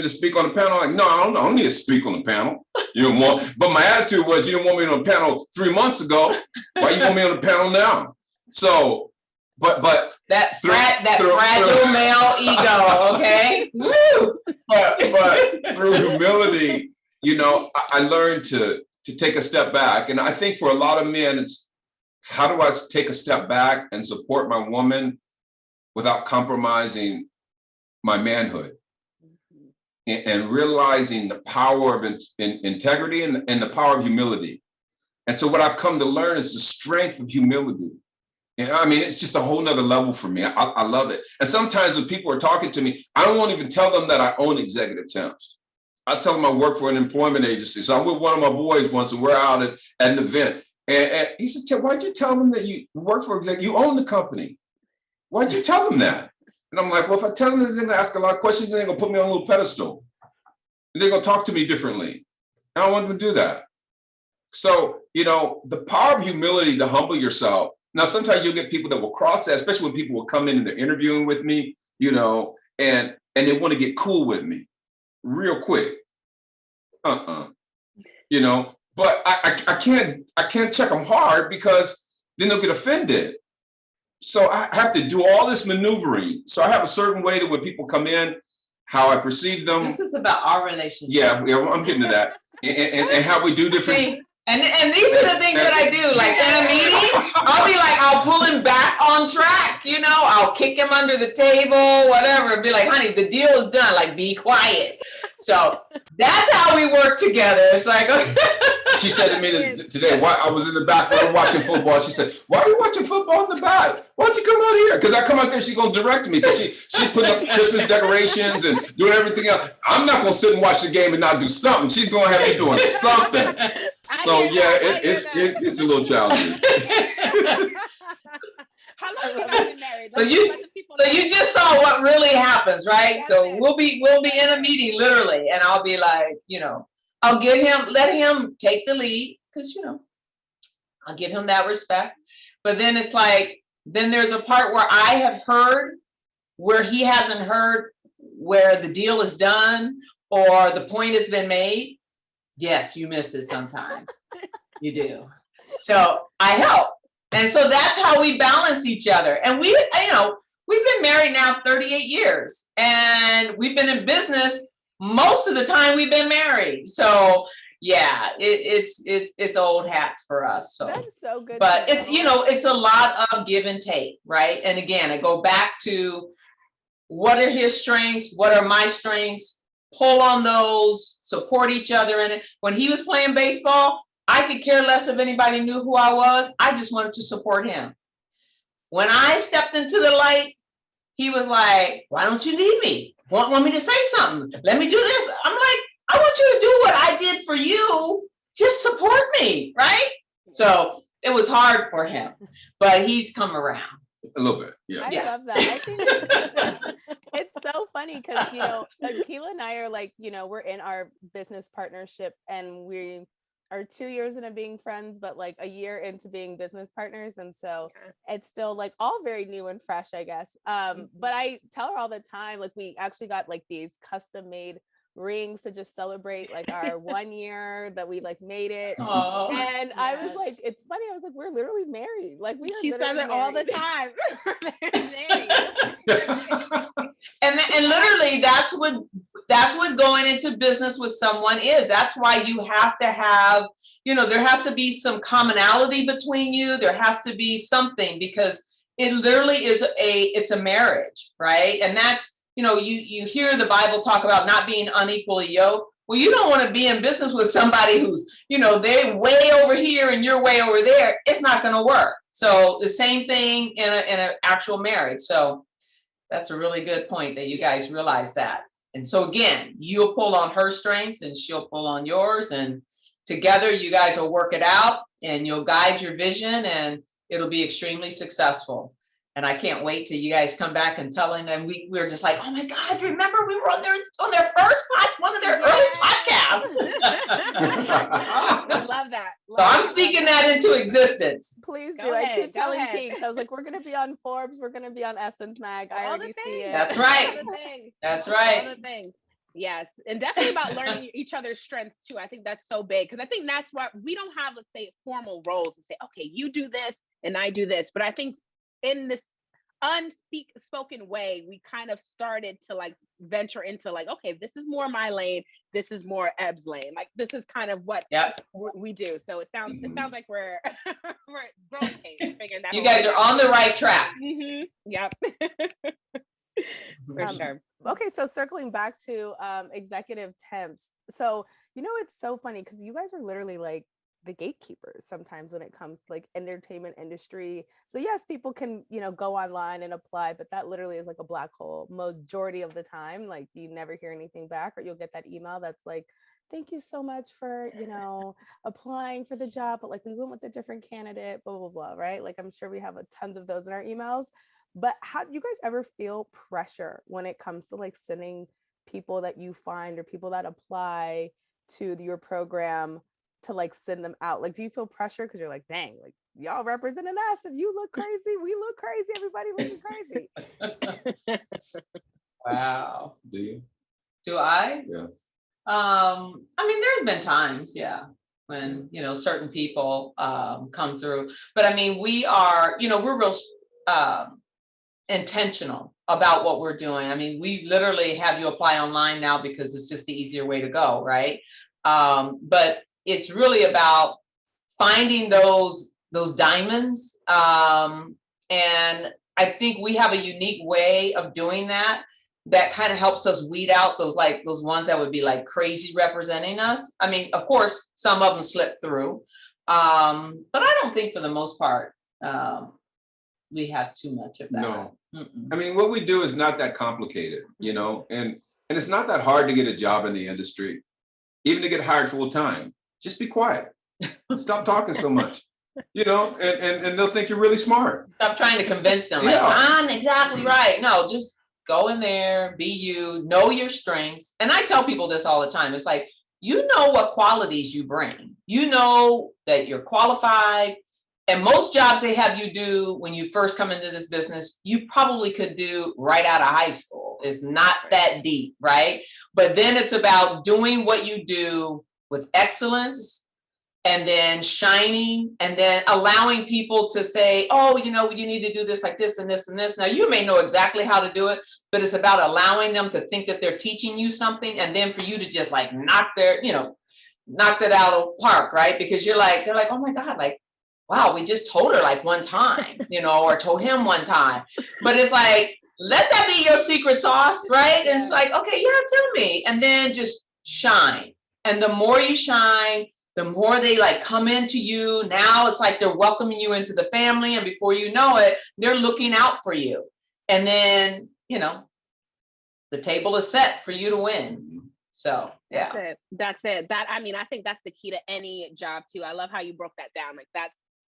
speak on the panel. I'm like, no, I don't need to speak on the panel. But my attitude was, you didn't want me on the panel 3 months ago. Why you want me on the panel now? So, but that fragile male ego, okay? Woo! But through humility, I learned to take a step back. And I think for a lot of men, it's how do I take a step back and support my woman without compromising my manhood, and realizing the power of integrity and the power of humility. And so what I've come to learn is the strength of humility. It's just a whole nother level for me. I love it. And sometimes when people are talking to me, I won't even tell them that I own Executive Temps. I tell him I work for an employment agency. So I'm with one of my boys once, and we're out at an event. And he said, Ted, why'd you tell them that you work for you own the company? Why'd you tell them that? And I'm like, well, if I tell them, they're going to ask a lot of questions, and they're going to put me on a little pedestal. And they're going to talk to me differently. I don't want them to do that. So, you know, the power of humility to humble yourself. Now, sometimes you'll get people that will cross that, especially when people will come in and they're interviewing with me, you know, and they want to get cool with me real quick. You know, but I can't check them hard, because then they'll get offended. So I have to do all this maneuvering. So I have a certain way that when people come in, how I perceive them. This is about our relationship. Yeah, I'm getting to that. And how we do different. See, and these are the things that I do. Like in a meeting, I'll be like, I'll pull him back on track. You know, I'll kick him under the table, whatever. Be like, honey, the deal is done. Like, be quiet. So that's how we work together. It's like, she said to me today, why I was in the back room watching football. She said, why are you watching football in the back? Why don't you come out here? Because I come out there, she's gonna direct me, because she's putting up Christmas decorations and doing everything else. I'm not gonna sit and watch the game and not do something. She's gonna have me doing something. So yeah, it's a little challenging. How long have you been married? So you just saw what really happens, right? So we'll be in a meeting literally, and I'll be like, you know, I'll let him take the lead, because, you know, I'll give him that respect. But then it's like, then there's a part where I have heard where he hasn't heard, where the deal is done or the point has been made. Yes, you miss it sometimes. You do. So I help. And so that's how we balance each other. And we've been married now 38 years, and we've been in business most of the time we've been married. So yeah, it's old hats for us. So That's so good. but it's, you know, it's a lot of give and take, right? And again, I go back to, what are his strengths? What are my strengths? Pull on those, support each other in it. When he was playing baseball, I could care less if anybody knew who I was. I just wanted to support him. When I stepped into the light, he was like, why don't you need me? Want me to say something? Let me do this. I'm like, I want you to do what I did for you. Just support me, right? So it was hard for him, but he's come around. A little bit, yeah. I love that. I think it's so funny, because, you know, Keela and I are like, you know, we're in our business partnership, and we are 2 years into being friends, but like a year into being business partners. And so it's still like all very new and fresh, I guess. But I tell her all the time, like, we actually got like these custom made rings to just celebrate like our 1 year that we like made it. Oh, and I was like, it's funny, I was like, we're literally married. Like, we are She says literally it all the married. time. and literally that's what going into business with someone is. That's why you have to have, you know, there has to be some commonality between you. There has to be something, because it literally is it's a marriage, right? And that's, you know, you hear the Bible talk about not being unequally yoked. Well, you don't want to be in business with somebody who's, you know, they're way over here and you're way over there. It's not going to work. So the same thing in an actual marriage. So that's a really good point that you guys realize that. And so again, you'll pull on her strengths and she'll pull on yours, and together you guys will work it out, and you'll guide your vision, and it'll be extremely successful. And I can't wait till you guys come back and telling them. We're just like, oh my God, remember we were on their first one of their early podcasts. I love that. So I'm speaking that into existence. Please Go do. I ahead, keep go telling ahead. Keeks, I was like, we're going to be on Forbes. We're going to be on Essence Mag. I All the already see things. it. That's right. All the things. That's All right. the things. Yes, and definitely about learning each other's strengths too. I think that's so big, because I think that's why we don't have, let's say, formal roles and say, okay, you do this and I do this. But I think in this unspoken way, we kind of started to like venture into like, okay, this is more my lane, this is more Eb's lane. Like, this is kind of what we do. So it sounds like we're growing pains, figuring that. You guys are on the right track. Mm-hmm. Yep. For sure. Okay, so circling back to executive temps. So, you know, it's so funny because you guys are literally like the gatekeepers sometimes when it comes to like entertainment industry. So yes, people can, you know, go online and apply, but that literally is like a black hole majority of the time. Like you never hear anything back, or you'll get that email that's like, thank you so much for, you know, applying for the job, but like we went with a different candidate, blah, blah, blah, right? Like I'm sure we have tons of those in our emails. But how do you guys ever feel pressure when it comes to like sending people that you find or people that apply to your program to like send them out? Like, do you feel pressure because you're like, dang, like y'all representing us, and you look crazy, we look crazy, everybody looking crazy? Wow. Do you? Do I? Yeah. I mean, there's been times, yeah, when, you know, certain people come through, but I mean, we are, you know, we're real intentional about what we're doing. I mean, we literally have you apply online now because it's just the easier way to go, right? But it's really about finding those diamonds. And I think we have a unique way of doing that kind of helps us weed out those ones that would be like crazy representing us. I mean, of course, some of them slip through. But I don't think for the most part, we have too much of that. No. I mean, what we do is not that complicated, you know, and it's not that hard to get a job in the industry, even to get hired full time. Just be quiet. Stop talking so much, you know, and they'll think you're really smart. Stop trying to convince them, like, Yeah. I'm exactly right. No, just go in there, be you, know your strengths. And I tell people this all the time. It's like, you know what qualities you bring. You know that you're qualified. And most jobs they have you do when you first come into this business, you probably could do right out of high school. It's not that deep, right? But then it's about doing what you do with excellence, and then shining, and then allowing people to say, oh, you know, you need to do this like this and this and this. Now, you may know exactly how to do it, but it's about allowing them to think that they're teaching you something, and then for you to just like knock that out of the park, right? Because they're like, oh my God, like, wow, we just told her like one time, you know, or told him one time. But it's like, let that be your secret sauce, right? And it's like, okay, yeah, tell me. And then just shine. And the more you shine, the more they like come into you. Now it's like they're welcoming you into the family. And before you know it, they're looking out for you. And then, you know, the table is set for you to win. So, yeah. That's it. I mean, I think that's the key to any job too. I love how you broke that down. Like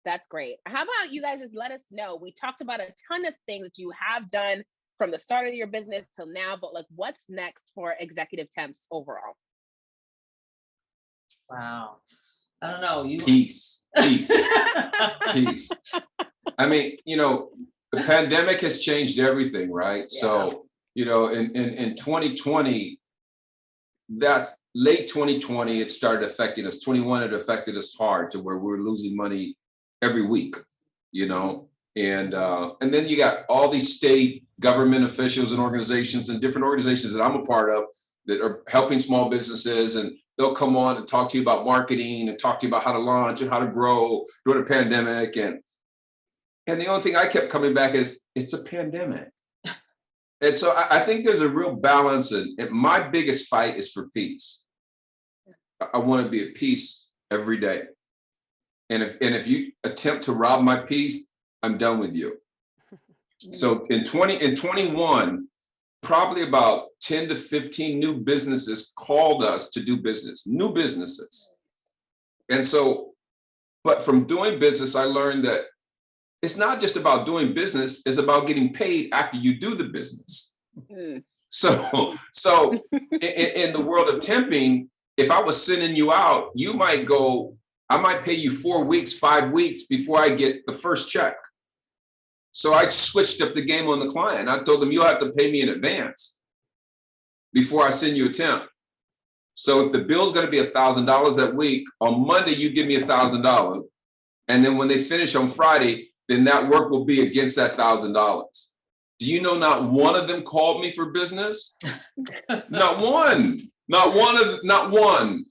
that's great. How about you guys just let us know? We talked about a ton of things that you have done from the start of your business till now, but like what's next for Executive Temps overall? Wow. I don't know. Peace. Peace. I mean, you know, the pandemic has changed everything, right? Yeah. So, you know, in 2020, that's late 2020, it started affecting us. 21, it affected us hard to where we're losing money every week, you know, and then you got all these state government officials and organizations and different organizations that I'm a part of that are helping small businesses, and they'll come on and talk to you about marketing and talk to you about how to launch and how to grow during a pandemic. And the only thing I kept coming back is it's a pandemic. And so I think there's a real balance, and my biggest fight is for peace. I want to be at peace every day. And if you attempt to rob my peace, I'm done with you. So in 21, probably about 10 to 15 new businesses called us to do business, new businesses. And so, but from doing business, I learned that it's not just about doing business, it's about getting paid after you do the business. So in the world of temping, if I was sending you out, you might go, I might pay you 4 weeks, 5 weeks before I get the first check. So I switched up the game on the client. I told them, you'll have to pay me in advance before I send you a temp. So if the bill's going to be $1,000 that week, on Monday, you give me $1,000. And then when they finish on Friday, then that work will be against that $1,000. Do you know not one of them called me for business? Not one. Not one.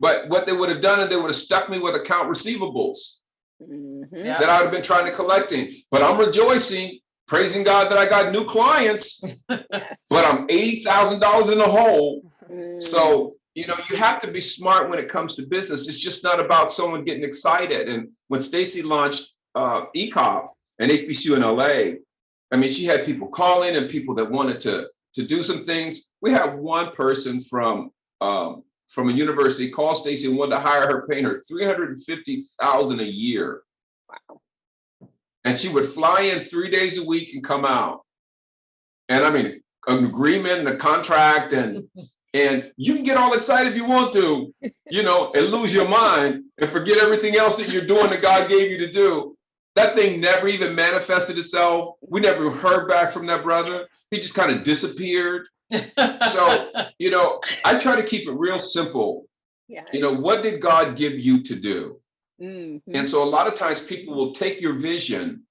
But what they would have done is they would have stuck me with account receivables that I would have been trying to collecting. But I'm rejoicing, praising God that I got new clients, but I'm $80,000 in the hole. So you know, you have to be smart when it comes to business. It's just not about someone getting excited. And when Stacy launched ECOP and HBCU in LA, I mean, she had people calling and people that wanted to do some things. We had one person from a university call Stacy and wanted to hire her, paying her $350,000 a year. Wow. And she would fly in 3 days a week and come out. And I mean, an agreement and a contract, and you can get all excited if you want to, you know, and lose your mind and forget everything else that you're doing that God gave you to do. That thing never even manifested itself. We never heard back from that brother. He just kind of disappeared. So, you know, I try to keep it real simple. Yeah. You know, what did God give you to do? Mm-hmm. And so a lot of times people will take your vision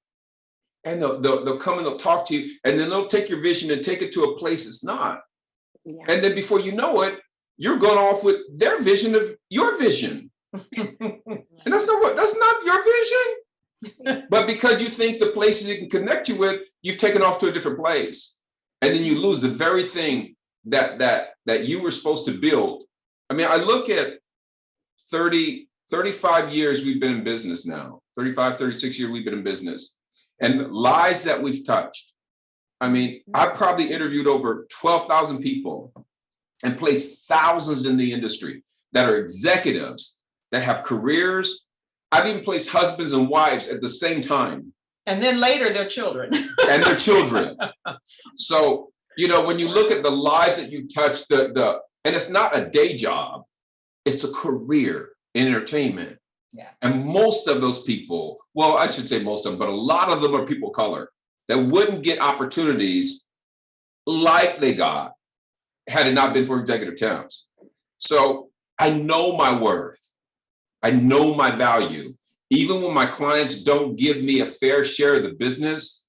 and they'll come and they'll talk to you, and then they'll take your vision and take it to a place it's not. Yeah. And then before you know it, you're going off with their vision of your vision. And that's not your vision. But because you think the places it can connect you with, you've taken off to a different place. And then you lose the very thing that you were supposed to build. I mean, I look at 35 years we've been in business now, 35, 36 years we've been in business, and lives that we've touched. I mean, I've probably interviewed over 12,000 people and placed thousands in the industry that are executives that have careers. I've even placed husbands and wives at the same time. And then later their children. And their children. So, you know, when you look at the lives that you touch, and it's not a day job, it's a career in entertainment. Yeah. And most of those people, well, I should say most of them, but a lot of them are people of color that wouldn't get opportunities like they got had it not been for Executive Temps. So I know my worth. I know my value. Even when my clients don't give me a fair share of the business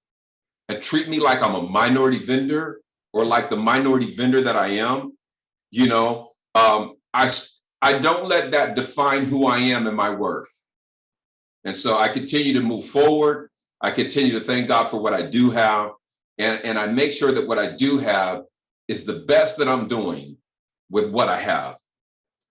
and treat me like I'm a minority vendor or like the minority vendor that I am, you know, I don't let that define who I am and my worth. And so I continue to move forward. I continue to thank God for what I do have. And I make sure that what I do have is the best that I'm doing with what I have.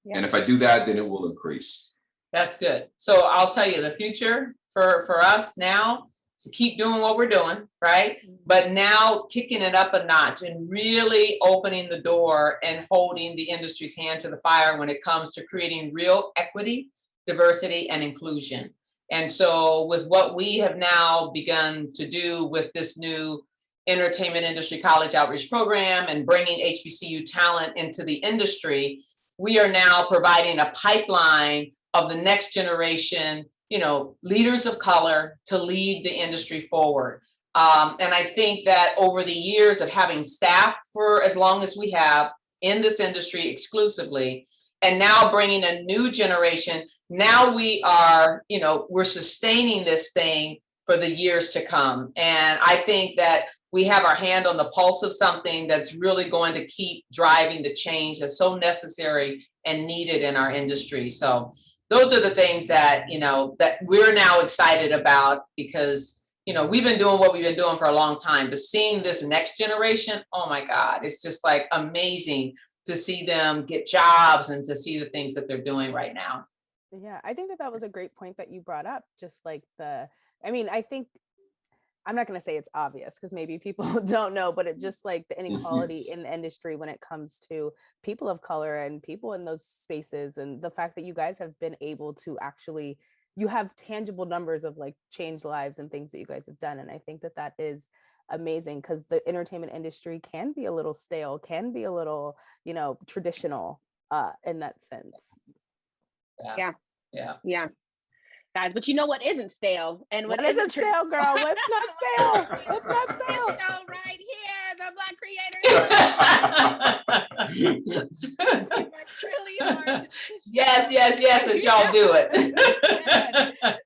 Yeah. And if I do that, then it will increase. That's good. So I'll tell you, the future for us now is to keep doing what we're doing, right? But now kicking it up a notch and really opening the door and holding the industry's hand to the fire when it comes to creating real equity, diversity, and inclusion. And so with what we have now begun to do with this new entertainment industry college outreach program and bringing HBCU talent into the industry, we are now providing a pipeline of the next generation, you know, leaders of color to lead the industry forward. And I think that over the years of having staff for as long as we have in this industry exclusively, and now bringing a new generation, now we are, you know, we're sustaining this thing for the years to come. And I think that we have our hand on the pulse of something that's really going to keep driving the change that's so necessary and needed in our industry. So those are the things that, you know, that we're now excited about because, you know, we've been doing what we've been doing for a long time, but seeing this next generation, oh my God, it's just like amazing to see them get jobs and to see the things that they're doing right now. Yeah, I think that was a great point that you brought up. Just like I think I'm not going to say it's obvious because maybe people don't know, but it's just like the inequality in the industry when it comes to people of color and people in those spaces. And the fact that you guys have been able to actually, you have tangible numbers of like changed lives and things that you guys have done. And I think that is amazing because the entertainment industry can be a little stale, can be a little, you know, traditional in that sense. Yeah. Guys, but you know what isn't stale? And what isn't stale, girl? What's not stale? What's not stale? This show right here, the Black Creators. Really hard. Yes, as y'all do it.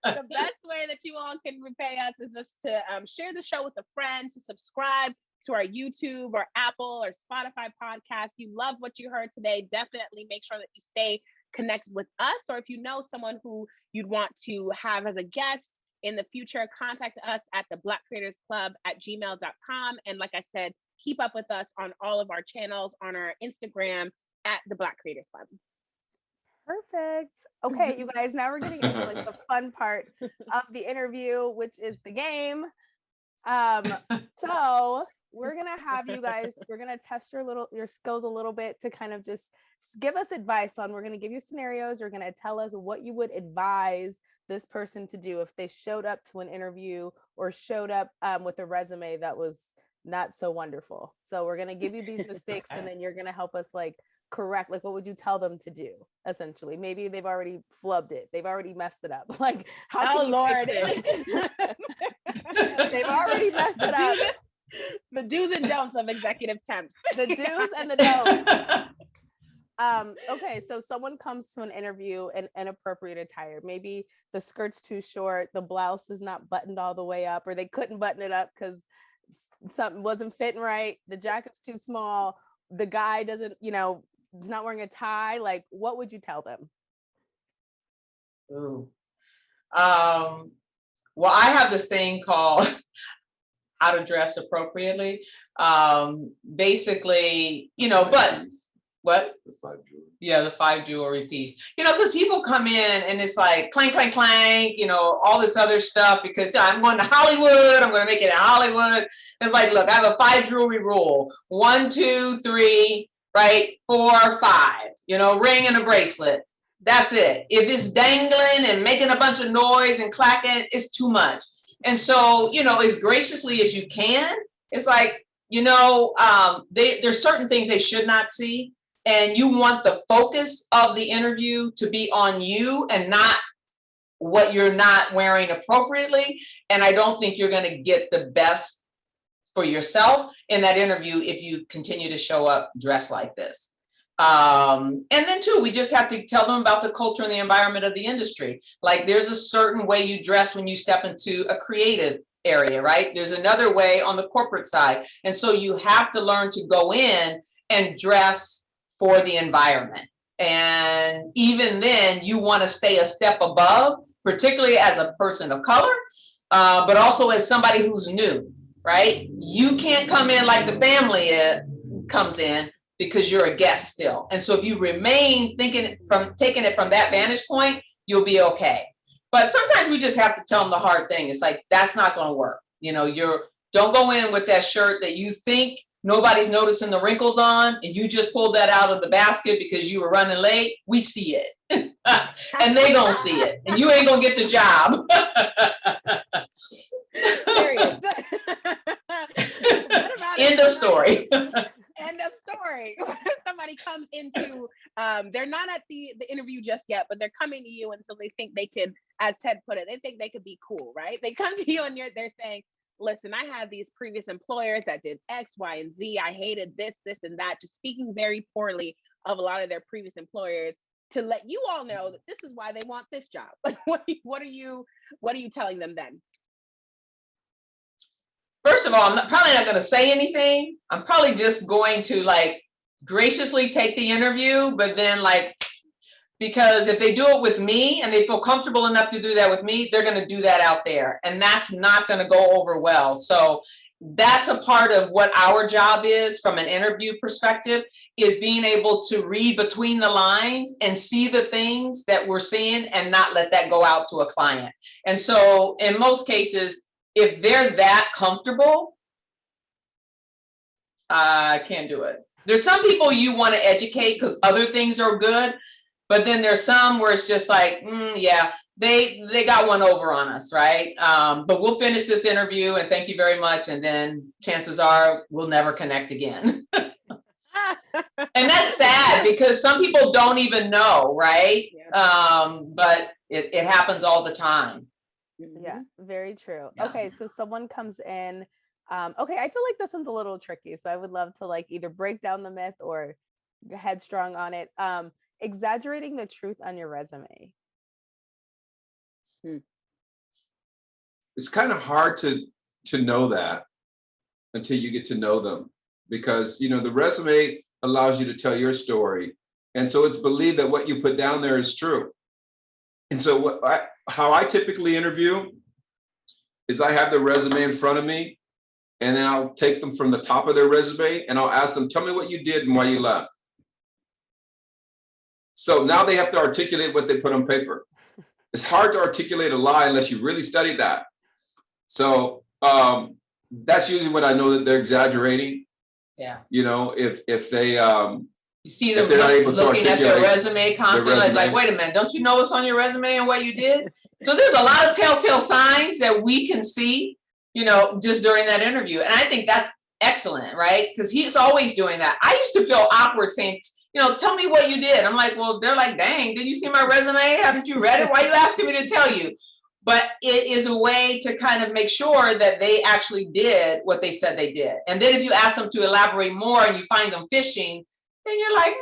The best way that you all can repay us is just to share the show with a friend, to subscribe to our YouTube or Apple or Spotify podcast. You love what you heard today, definitely make sure that you stay connected with us. Or if you know someone who you'd want to have as a guest in the future, contact us at the blackcreatorsclub@gmail.com. And like I said, keep up with us on all of our channels, on our Instagram at the Black Creators Club. Perfect. Okay, you guys, now we're getting into like the fun part of the interview, which is the game. So we're gonna have you guys, we're gonna test your skills a little bit to kind of just give us advice on, we're gonna give you scenarios, you're gonna tell us what you would advise this person to do if they showed up to an interview or showed up with a resume that was not so wonderful. So we're gonna give you these mistakes and then you're gonna help us like correct, like what would you tell them to do essentially? Maybe they've already flubbed it, they've already messed it up. Like how can you Lord, they've already messed it up. The do's and don'ts of executive temps. The do's and the don'ts. Okay, so someone comes to an interview in inappropriate attire. Maybe the skirt's too short, the blouse is not buttoned all the way up, or they couldn't button it up because something wasn't fitting right, the jacket's too small, the guy doesn't, is not wearing a tie. Like, what would you tell them? Ooh. Well, I have this thing called how to dress appropriately. Basically, buttons. What? The 5 jewelry. Yeah, the 5 jewelry piece. Because people come in and it's like clank, clank, clank, all this other stuff because I'm going to Hollywood. I'm going to make it in Hollywood. It's like, look, I have a 5 jewelry rule. 1, 2, 3, right? 4, 5, ring and a bracelet. That's it. If it's dangling and making a bunch of noise and clacking, it's too much. And so, as graciously as you can, it's like, there's certain things they should not see. And you want the focus of the interview to be on you and not what you're not wearing appropriately. And I don't think you're going to get the best for yourself in that interview if you continue to show up dressed like this. And then too, we just have to tell them about the culture and the environment of the industry. Like there's a certain way you dress when you step into a creative area, right? There's another way on the corporate side. And so you have to learn to go in and dress for the environment. And even then you want to stay a step above, particularly as a person of color, but also as somebody who's new, right? You can't come in like the family comes in because you're a guest still. And so if you remain taking it from that vantage point, you'll be okay. But sometimes we just have to tell them the hard thing. It's like, that's not going to work. Don't go in with that shirt that you think nobody's noticing the wrinkles on, and you just pulled that out of the basket because you were running late. We see it. And they gonna see it. And you ain't gonna get the job. Period. End of story. End of story. Somebody comes into, they're not at the interview just yet, but they're coming to you until they think they can, as Ted put it, they think they could be cool, right? They come to you and they're saying, listen, I had these previous employers that did X, Y, and Z. I hated this, and that, just speaking very poorly of a lot of their previous employers to let you all know that this is why they want this job. Like, what are you telling them then? First of all, I'm probably not going to say anything. I'm probably just going to graciously take the interview, but then because if they do it with me and they feel comfortable enough to do that with me, they're going to do that out there. And that's not going to go over well. So that's a part of what our job is from an interview perspective, is being able to read between the lines and see the things that we're seeing and not let that go out to a client. And so in most cases, if they're that comfortable, I can't do it. There's some people you want to educate because other things are good. But then there's some where it's just like, yeah, they got one over on us, right? But we'll finish this interview and thank you very much. And then chances are we'll never connect again. And that's sad because some people don't even know, right? Yeah. But it happens all the time. Yeah, very true. Yeah. Okay, so someone comes in. Okay, I feel like this one's a little tricky. So I would love to either break down the myth or headstrong on it. Exaggerating the truth on your resume. It's kind of hard to know that until you get to know them, because the resume allows you to tell your story, and so it's believed that what you put down there is true. And so how I typically interview is I have the resume in front of me, and then I'll take them from the top of their resume and I'll ask them, tell me what you did and why you left. So now they have to articulate what they put on paper. It's hard to articulate a lie unless you really study that. So that's usually when I know that they're exaggerating. Yeah. You know, if they You see them if they're not able to looking at their articulate resume constantly, resume. like, wait a minute, don't you know what's on your resume and what you did? So there's a lot of telltale signs that we can see, you know, just during that interview. And I think that's excellent, right? Because he's always doing that. I used to feel awkward saying, you know, tell me what you did. I'm like, well, they're like, dang, didn't you see my resume? Haven't you read it? Why are you asking me to tell you? But it is a way to kind of make sure that they actually did what they said they did. And then if you ask them to elaborate more and you find them fishing, then you're like,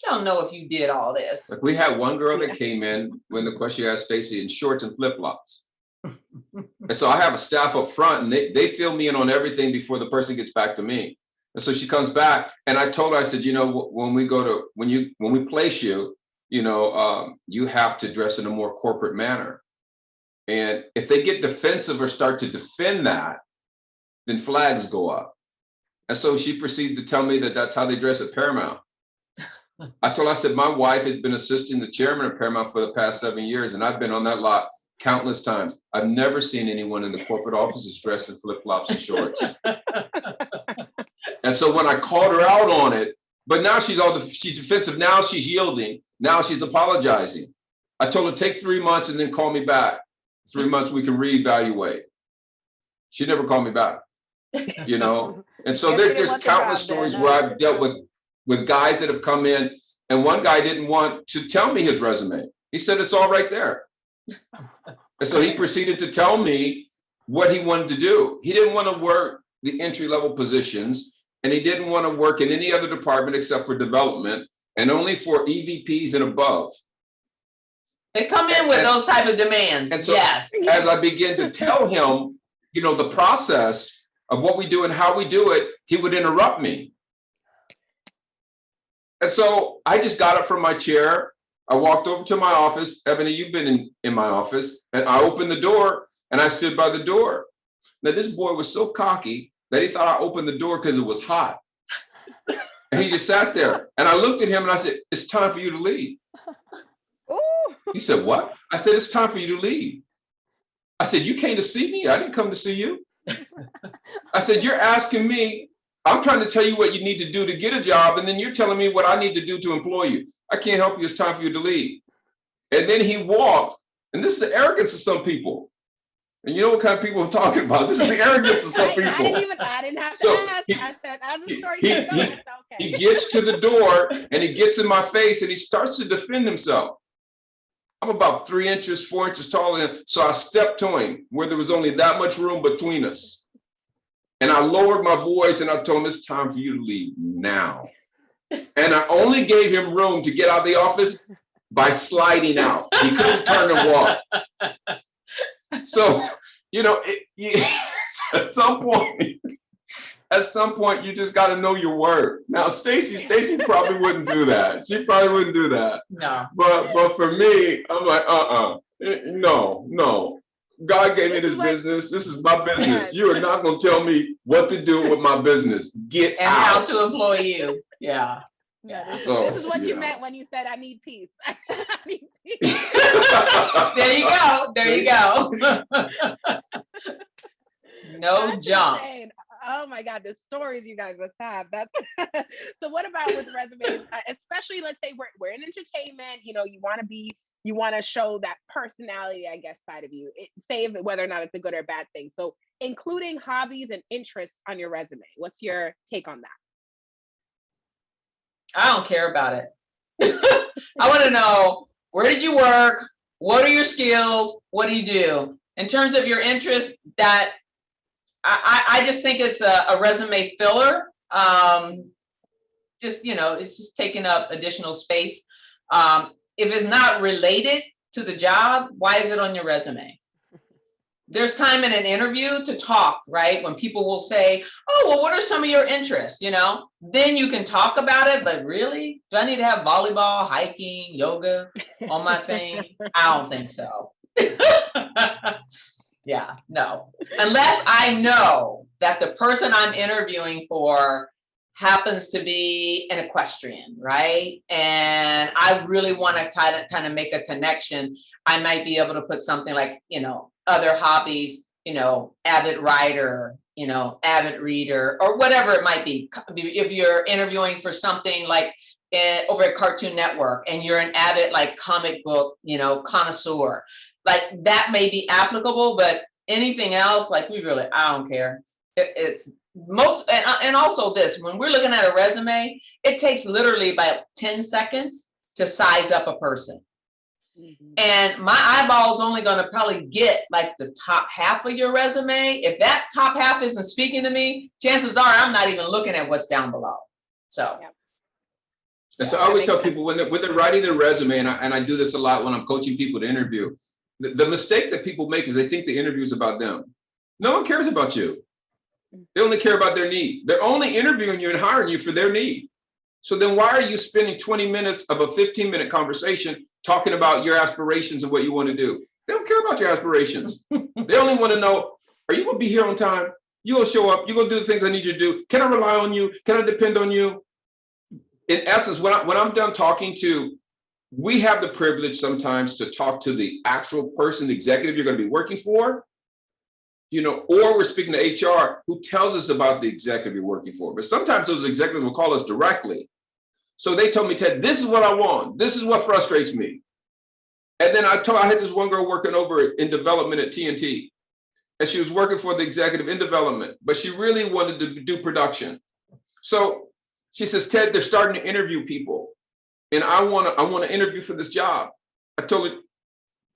I don't know if you did all this. Like we had one girl that came in when the question you asked Stacy in shorts and flip-flops. And so I have a staff up front and they fill me in on everything before the person gets back to me. And so she comes back and I told her, I said, you know, when we place you, you know, you have to dress in a more corporate manner. And if they get defensive or start to defend that, then flags go up. And so she proceeded to tell me that that's how they dress at Paramount. I told her, I said, my wife has been assisting the chairman of Paramount for the past 7 years, and I've been on that lot countless times. I've never seen anyone in the corporate offices dressed in flip-flops and shorts. And so when I called her out on it, but now she's defensive. Now she's yielding. Now she's apologizing. I told her, take 3 months and then call me back. 3 months we can reevaluate. She never called me back, you know? And so there's countless stories where I've dealt with guys that have come in, and one guy didn't want to tell me his resume. He said, it's all right there. And so he proceeded to tell me what he wanted to do. He didn't want to work the entry-level positions, and he didn't want to work in any other department except for development, and only for EVPs and above. They come in with those type of demands. And so yes. As I began to tell him, you know, the process of what we do and how we do it, he would interrupt me. And so I just got up from my chair. I walked over to my office. Ebony, you've been in my office. And I opened the door and I stood by the door. Now, this boy was so cocky that he thought I opened the door because it was hot. And he just sat there. And I looked at him and I said, it's time for you to leave. Ooh. He said, what? I said, it's time for you to leave. I said, you came to see me? I didn't come to see you. I said, you're asking me, I'm trying to tell you what you need to do to get a job, and then you're telling me what I need to do to employ you. I can't help you. It's time for you to leave. And then he walked, and this is the arrogance of some people. And you know what kind of people I'm talking about? This is the arrogance of some people. I didn't have to ask. I said, as the story kept going, it's okay. He gets to the door, and he gets in my face, and he starts to defend himself. I'm about 3 inches, 4 inches taller than him. So I stepped to him where there was only that much room between us. And I lowered my voice and I told him, it's time for you to leave now. And I only gave him room to get out of the office by sliding out. He couldn't turn and walk. So, you know, at some point, you just got to know your word. Now, Stacy probably wouldn't do that. She probably wouldn't do that. No. But for me, I'm like, no. God gave me this business. This is my business. You are not going to tell me what to do with my business. Get and out. How to employ you. Yeah. Yeah, this is what you meant when you said, I need peace. I need peace. There you go. There you go. No That's jump. Insane. Oh my God, the stories you guys must have. That's so. What about with resumes? Especially, let's say we're in entertainment. You know, you want to show that personality, I guess, side of you. Say whether or not it's a good or bad thing. So, including hobbies and interests on your resume. What's your take on that? I don't care about it. I want to know, where did you work? What are your skills? What do you do? In terms of your interest, that I just think it's a resume filler. Just, you know, it's just taking up additional space. If it's not related to the job, why is it on your resume? There's time in an interview to talk, right? When people will say, oh, well, what are some of your interests? You know, then you can talk about it, but really, do I need to have volleyball, hiking, yoga on my thing? I don't think so. Yeah, no. Unless I know that the person I'm interviewing for happens to be an equestrian, right? And I really want to kind of make a connection. I might be able to put something like, other hobbies, avid writer, avid reader, or whatever it might be. If you're interviewing for something like over at Cartoon Network and you're an avid like comic book, connoisseur, like that may be applicable, but anything else, like I don't care. It's most, and also this, when we're looking at a resume, it takes literally about 10 seconds to size up a person. Mm-hmm. And my eyeball's only going to probably get like the top half of your resume. If that top half isn't speaking to me, chances are I'm not even looking at what's down below. So. Yeah. And so I always tell people when they're writing their resume, and I do this a lot when I'm coaching people to interview, the mistake that people make is they think the interview is about them. No one cares about you. They only care about their need. They're only interviewing you and hiring you for their need. So then why are you spending 20 minutes of a 15-minute conversation talking about your aspirations and what you want to do? They don't care about your aspirations. They only want to know, are you going to be here on time? You going to show up? You going to do the things I need you to do? Can I rely on you? Can I depend on you? In essence, when I'm done talking to, we have the privilege sometimes to talk to the actual person, the executive you're going to be working for, or we're speaking to HR who tells us about the executive you're working for. But sometimes those executives will call us directly. So they told me, Ted, this is what I want. This is what frustrates me. And then I had this one girl working over in development at TNT, and she was working for the executive in development, but she really wanted to do production. So she says, Ted, they're starting to interview people, and I want to interview for this job. I told her,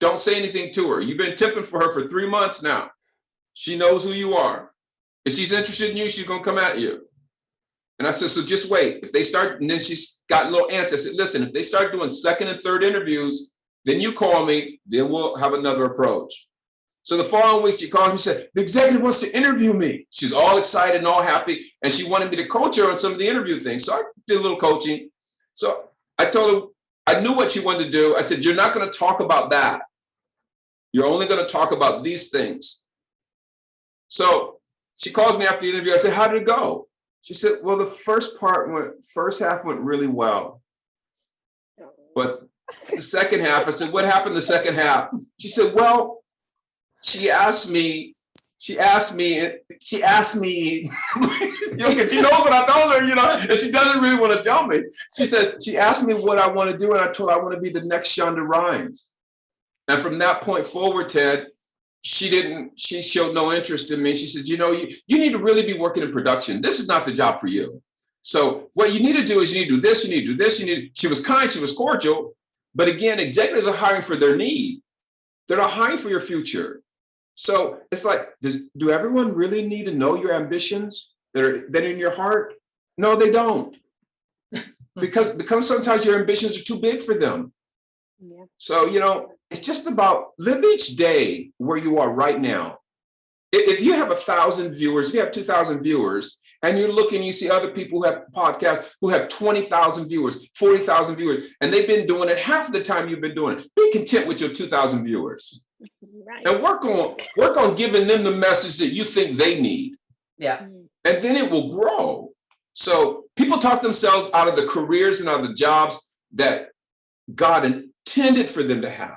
don't say anything to her. You've been tipping for her for 3 months now. She knows who you are. If she's interested in you, she's going to come at you. And I said, so just wait. If they start, and then she's got a little answer. I said, listen, if they start doing second and third interviews, then you call me, then we'll have another approach. So the following week, she called me and said, the executive wants to interview me. She's all excited and all happy. And she wanted me to coach her on some of the interview things. So I did a little coaching. So I told her, I knew what she wanted to do. I said, you're not going to talk about that. You're only going to talk about these things. So she calls me after the interview. I said, how did it go? She said, well, the first half went really well. But the second half, I said, what happened the second half? She said, well, she asked me, because she knows what I told her, and she doesn't really want to tell me. She said, she asked me what I want to do, and I told her I want to be the next Shonda Rhimes. And from that point forward, Ted, she showed no interest in me. She said, you need to really be working in production. This is not the job for you. So what you need to do is you need to do this, you need to do this, she was kind, she was cordial. But again, executives are hiring for their need. They're not hiring for your future. So it's like, do everyone really need to know your ambitions that are in your heart? No, they don't. because sometimes your ambitions are too big for them. Yeah. So, it's just about live each day where you are right now. If you have 1,000 viewers, you have 2,000 viewers, and you're looking, you see other people who have podcasts who have 20,000 viewers, 40,000 viewers, and they've been doing it half the time you've been doing it. Be content with your 2,000 viewers. Right. And work on giving them the message that you think they need. Yeah. And then it will grow. So people talk themselves out of the careers and out of the jobs that God intended for them to have.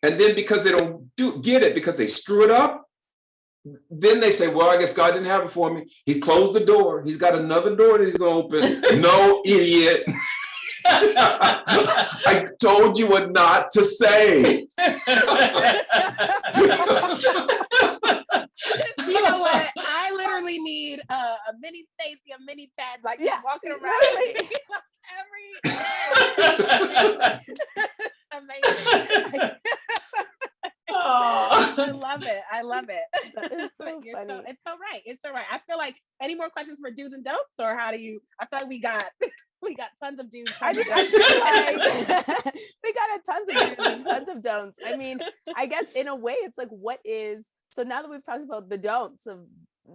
And then because they don't get it, because they screw it up, then they say, well, I guess God didn't have it for me. He closed the door. He's got another door that he's going to open. No, idiot. I told you what not to say. You know what? I literally need a mini Stacy, a mini Ted, like walking around every amazing. I love it. That is so funny. It's so right. It's so right. I feel like any more questions for do's and don'ts, or I feel like we got tons of do's. I feel like we got tons of do's and tons of don'ts. I mean, I guess in a way it's like, so now that we've talked about the don'ts of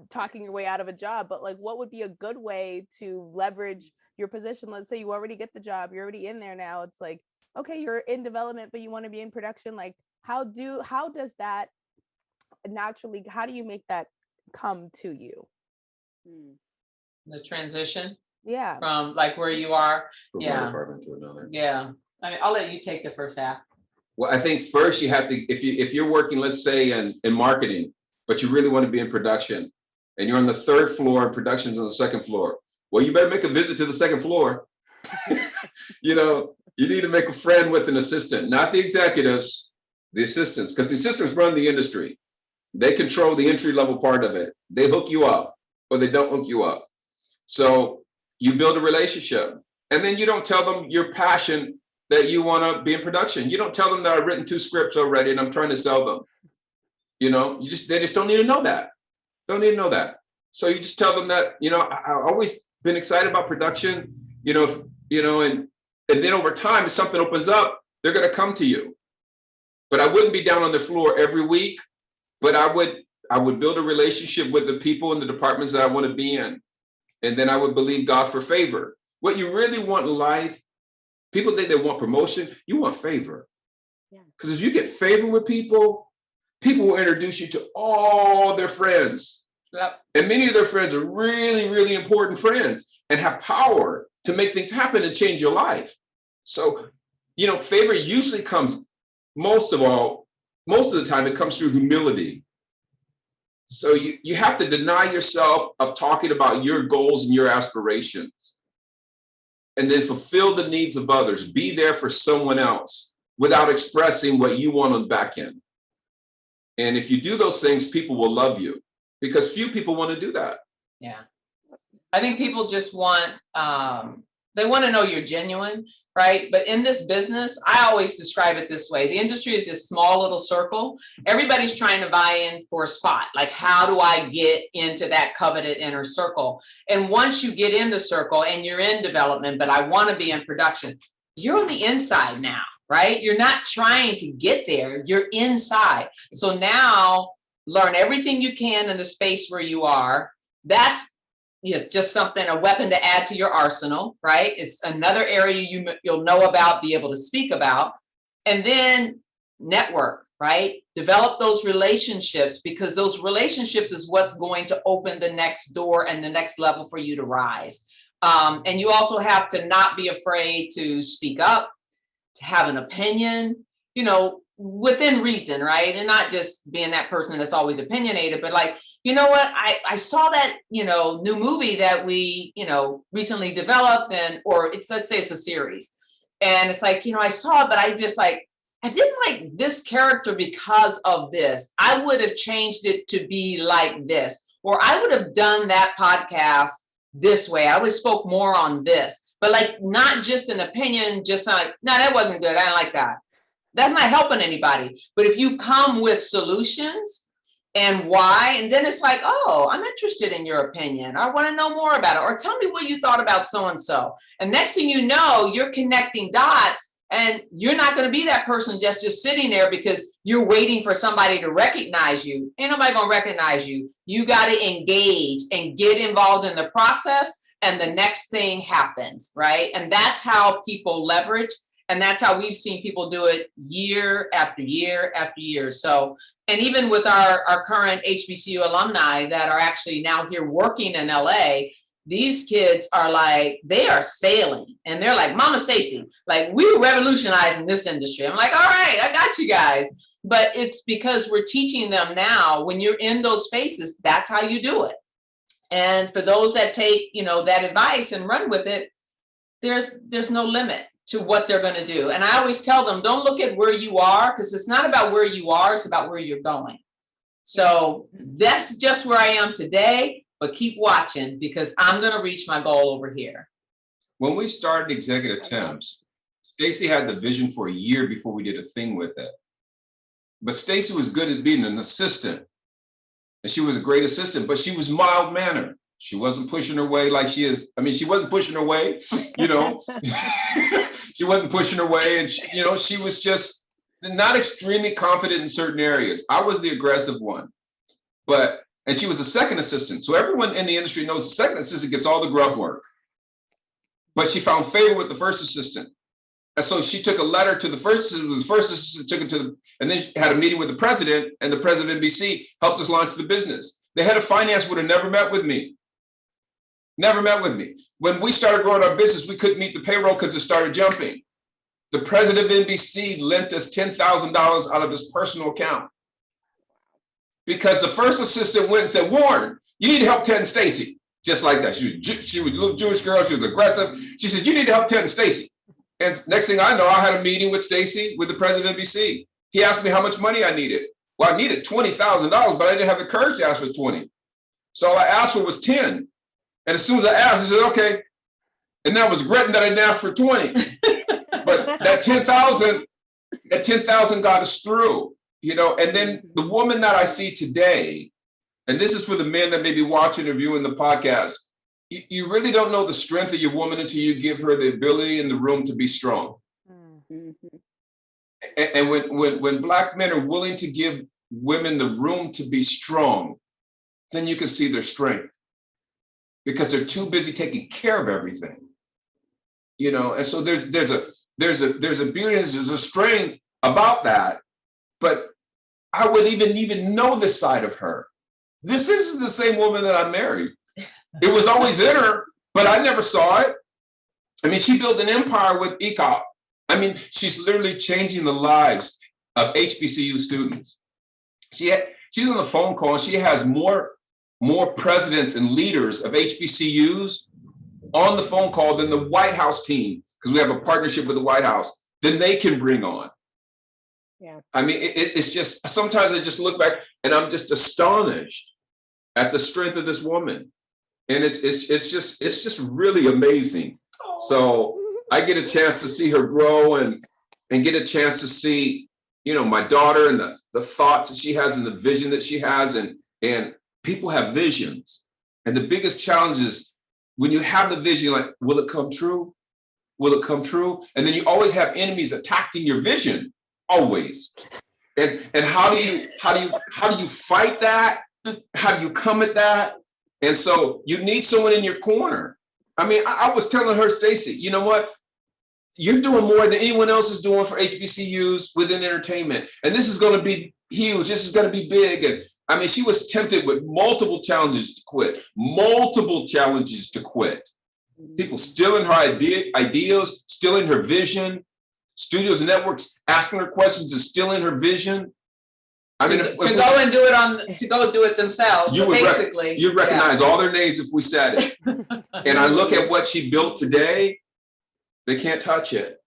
talking your way out of a job, but like what would be a good way to leverage your position? Let's say you already get the job, you're already in there now. It's like, okay, you're in development, but you want to be in production. Like, how does that naturally, how do you make that come to you? The transition Yeah. from like where you are. From Yeah. one department to another. Yeah. I mean, I'll let you take the first half. Well, I think first you have to, if you're working, let's say in marketing, but you really want to be in production and you're on the third floor and production's on the second floor, well, you better make a visit to the second floor. You know, you need to make a friend with an assistant, not the executives, the assistants, because the assistants run the industry. They control the entry level part of it. They hook you up or they don't hook you up. So you build a relationship and then you don't tell them your passion that you want to be in production. You don't tell them that I've written 2 scripts already and I'm trying to sell them. You know, they just don't need to know that. Don't need to know that. So you just tell them that, you know, I've always been excited about production, you know, and then over time, if something opens up, they're going to come to you. But I wouldn't be down on the floor every week, but I would build a relationship with the people in the departments that I want to be in. And then I would believe God for favor. What you really want in life, people think they want promotion, you want favor. Because if you get favor with people, people will introduce you to all their friends. Yep. And many of their friends are really, really important friends and have power to make things happen and change your life. So, you know, favor usually comes, most of the time, it comes through humility. So you have to deny yourself of talking about your goals and your aspirations. And then fulfill the needs of others. Be there for someone else without expressing what you want on the back end. And if you do those things, people will love you because few people want to do that. Yeah. I think people just want, they want to know you're genuine, right? But in this business, I always describe it this way. The industry is this small little circle. Everybody's trying to vie in for a spot. Like, how do I get into that coveted inner circle? And once you get in the circle and you're in development, but I want to be in production, you're on the inside now, right? You're not trying to get there. You're inside. So now learn everything you can in the space where you are. That's just something, a weapon to add to your arsenal, right? It's another area you'll know about, be able to speak about, and then network, right? Develop those relationships because those relationships is what's going to open the next door and the next level for you to rise. And you also have to not be afraid to speak up, to have an opinion, you know, within reason, right? And not just being that person that's always opinionated, but like, you know what, I saw that, you know, new movie that we, you know, recently developed or let's say it's a series. And it's like, you know, I saw it, but I didn't like this character because of this. I would have changed it to be like this, or I would have done that podcast this way. I would have spoke more on this, but like, not just an opinion, just like, no, that wasn't good. I didn't like that. That's not helping anybody. But if you come with solutions and why, and then it's like, oh, I'm interested in your opinion. I want to know more about it. Or tell me what you thought about so-and-so. And next thing you know, you're connecting dots and you're not going to be that person just sitting there because you're waiting for somebody to recognize you. Ain't nobody going to recognize you. You got to engage and get involved in the process and the next thing happens, right? And that's how people leverage. And that's how we've seen people do it year after year after year. So, and even with our current HBCU alumni that are actually now here working in LA, these kids are like, they are sailing. And they're like, Mama Stacy, like, we're revolutionizing this industry. I'm like, all right, I got you guys. But it's because we're teaching them now, when you're in those spaces, that's how you do it. And for those that take, you know, that advice and run with it, there's no limit to what they're going to do. And I always tell them, don't look at where you are, because it's not about where you are, it's about where you're going. So that's just where I am today, but keep watching because I'm going to reach my goal over here. When we started Executive Temps, Stacy had the vision for a year before we did a thing with it. But Stacy was good at being an assistant. And she was a great assistant, but she was mild-mannered. She wasn't pushing her way like she is. I mean, she wasn't pushing her way, you know. She wasn't pushing her way, and she, you know, she was just not extremely confident in certain areas. I was the aggressive one, and she was a second assistant. So everyone in the industry knows the second assistant gets all the grunt work. But she found favor with the first assistant. And so she took a letter to the first assistant took it to and then had a meeting with the president, and the president of NBC helped us launch the business. The head of finance would have never met with me. Never met with me. When we started growing our business, we couldn't meet the payroll because it started jumping. The president of NBC lent us $10,000 out of his personal account because the first assistant went and said, Warren, you need to help Ted and Stacy. Just like that. She was a little Jewish girl. She was aggressive. She said, you need to help Ted and Stacy. And next thing I know, I had a meeting with Stacy, with the president of NBC. He asked me how much money I needed. Well, I needed $20,000, but I didn't have the courage to ask for 20. So all I asked for was 10. And as soon as I asked, he said, okay. And then I was regretting that I didn't ask for 20. But that 10,000 got us through, you know. And then the woman that I see today, and this is for the men that may be watching or viewing the podcast, you really don't know the strength of your woman until you give her the ability and the room to be strong. Mm-hmm. And when Black men are willing to give women the room to be strong, then you can see their strength, because they're too busy taking care of everything, you know. And so there's a beauty, there's a strength about that. But I wouldn't even know this side of her. This isn't the same woman that I married. It was always in her, but I never saw it. I mean, she built an empire with ECOP. I mean, she's literally changing the lives of HBCU students. She's on the phone call, and she has more presidents and leaders of HBCUs on the phone call than the White House team, because we have a partnership with the White House, than they can bring on. Yeah. I mean, it's just, sometimes I just look back and I'm just astonished at the strength of this woman. And it's just really amazing. So I get a chance to see her grow and get a chance to see, you know, my daughter and the thoughts that she has and the vision that she has. And people have visions. And the biggest challenge is when you have the vision, like, will it come true? Will it come true? And then you always have enemies attacking your vision, always. And how do you fight that? How do you come at that? And so you need someone in your corner. I mean, I was telling her, Stacy, you know what? You're doing more than anyone else is doing for HBCUs within entertainment. And this is going to be huge. This is going to be big. And I mean, she was tempted with multiple challenges to quit. People stealing her ideas, stealing her vision. Studios and networks asking her questions and stealing her vision. I mean, to go do it themselves. Basically, you recognize all their names if we said it. And I look at what she built today, they can't touch it.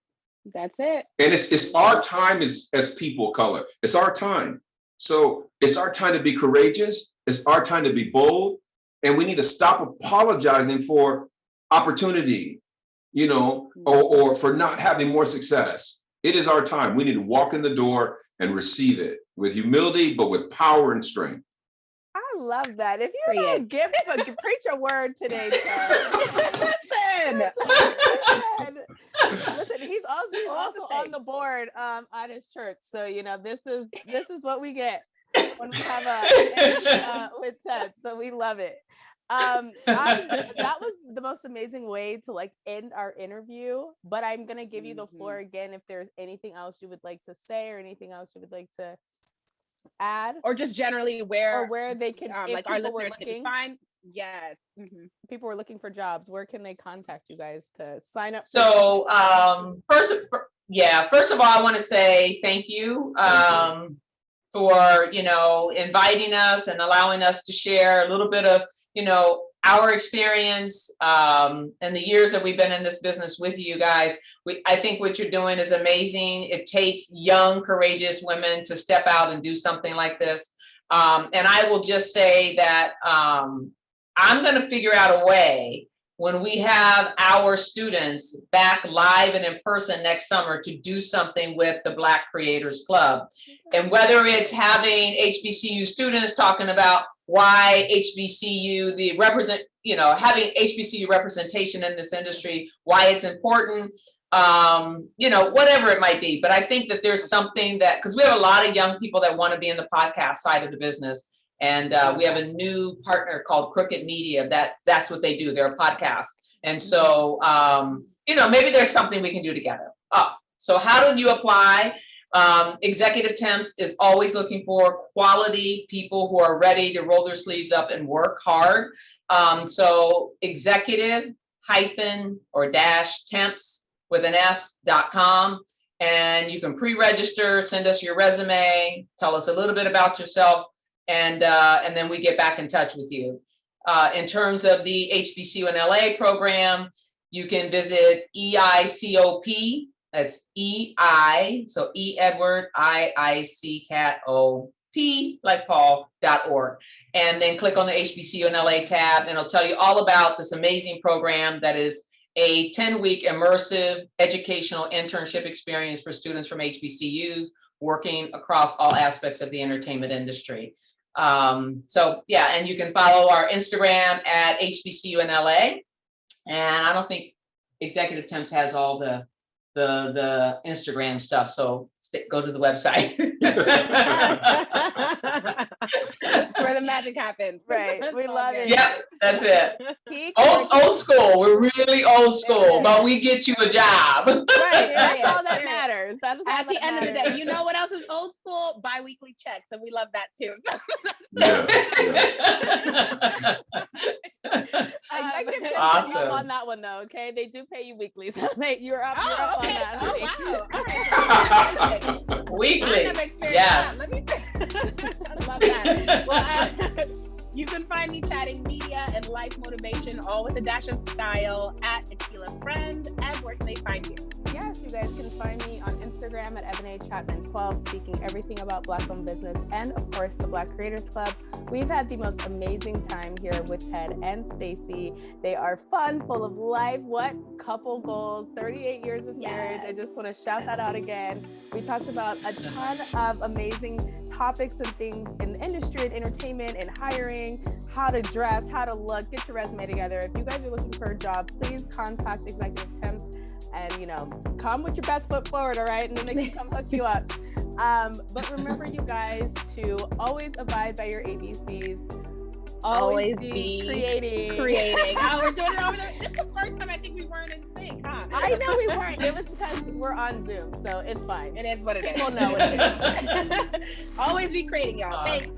That's it. And it's our time as people of color. It's our time. So it's our time to be courageous. It's our time to be bold. And we need to stop apologizing for opportunity, you know, or for not having more success. It is our time. We need to walk in the door and receive it with humility, but with power and strength. I love that. If you don't preach a word today, listen, he's also on the board at his church. So, you know, this is what we get when we have with Ted. So we love it. That was the most amazing way to like end our interview, but I'm gonna give you the floor again if there's anything else you would like to say or anything else you would like to add, or just generally where they can like our listeners can find. Yes. People were looking for jobs. Where can they contact you guys to sign up? So first of all, I want to say thank you for, you know, inviting us and allowing us to share a little bit of, you know, our experience and the years that we've been in this business with you guys. I think what you're doing is amazing. It takes young, courageous women to step out and do something like this. And I will just say that I'm going to figure out a way when we have our students back live and in person next summer to do something with the Black Creators Club. And whether it's having HBCU students talking about why HBCU, having HBCU representation in this industry, why it's important, you know, whatever it might be. But I think that there's something that, because we have a lot of young people that want to be in the podcast side of the business. And we have a new partner called Crooked Media. That's what they do. They're a podcast. And so, you know, maybe there's something we can do together. So how do you apply? Executive Temps is always looking for quality people who are ready to roll their sleeves up and work hard. So executive or temps with an s.com. And you can pre-register, send us your resume, tell us a little bit about yourself, and then we get back in touch with you. In terms of the HBCU in LA program, you can visit EICOP. That's EI, so E Edward, IIC cat O P like Paul.org. And then click on the HBCU in LA tab, and it'll tell you all about this amazing program that is a 10-week immersive educational internship experience for students from HBCUs working across all aspects of the entertainment industry. So yeah, and you can follow our Instagram at HBCU in LA. And I don't think Executive Temps has all the Instagram stuff, so go to the website. Where the magic happens. Right. We love it. Yep, that's it. Keep Old school. We're really old school, but we get you a job. Right. That's Period. all that Period. matters. That's all At the that end of the matters. day, you know what else is old school? Bi-weekly checks, and we love that too. Yeah, Executive Temps Awesome. is up on that one though. Okay, they do pay you weekly, so you're up. You're Oh, up okay. on that. Oh, honey. wow. All right. I Weekly. never experienced Yes. that. Let me. I love that. Well, you can find me chatting media and life motivation, all with a dash of style, at Aquila Friend. And where can they find you? Yes, you guys can find me on Instagram at EbonyChapman12, speaking everything about Black-owned business and, of course, the Black Creators Club. We've had the most amazing time here with Ted and Stacy. They are fun, full of life. What couple goals, 38 years of marriage. I just want to shout that out again. We talked about a ton of amazing topics and things in the industry and entertainment and hiring, how to dress, how to look, get your resume together. If you guys are looking for a job, please contact Executive Temps and, you know, come with your best foot forward, all right? And then they can come hook you up. But remember, you guys, to always abide by your ABCs. Always be creating. Oh, we're doing it over there. This is the first time I think we weren't in sync, huh? I know we weren't. It was because we're on Zoom, so it's fine. It is what it is. People know what it is. Always be creating, y'all. Thanks.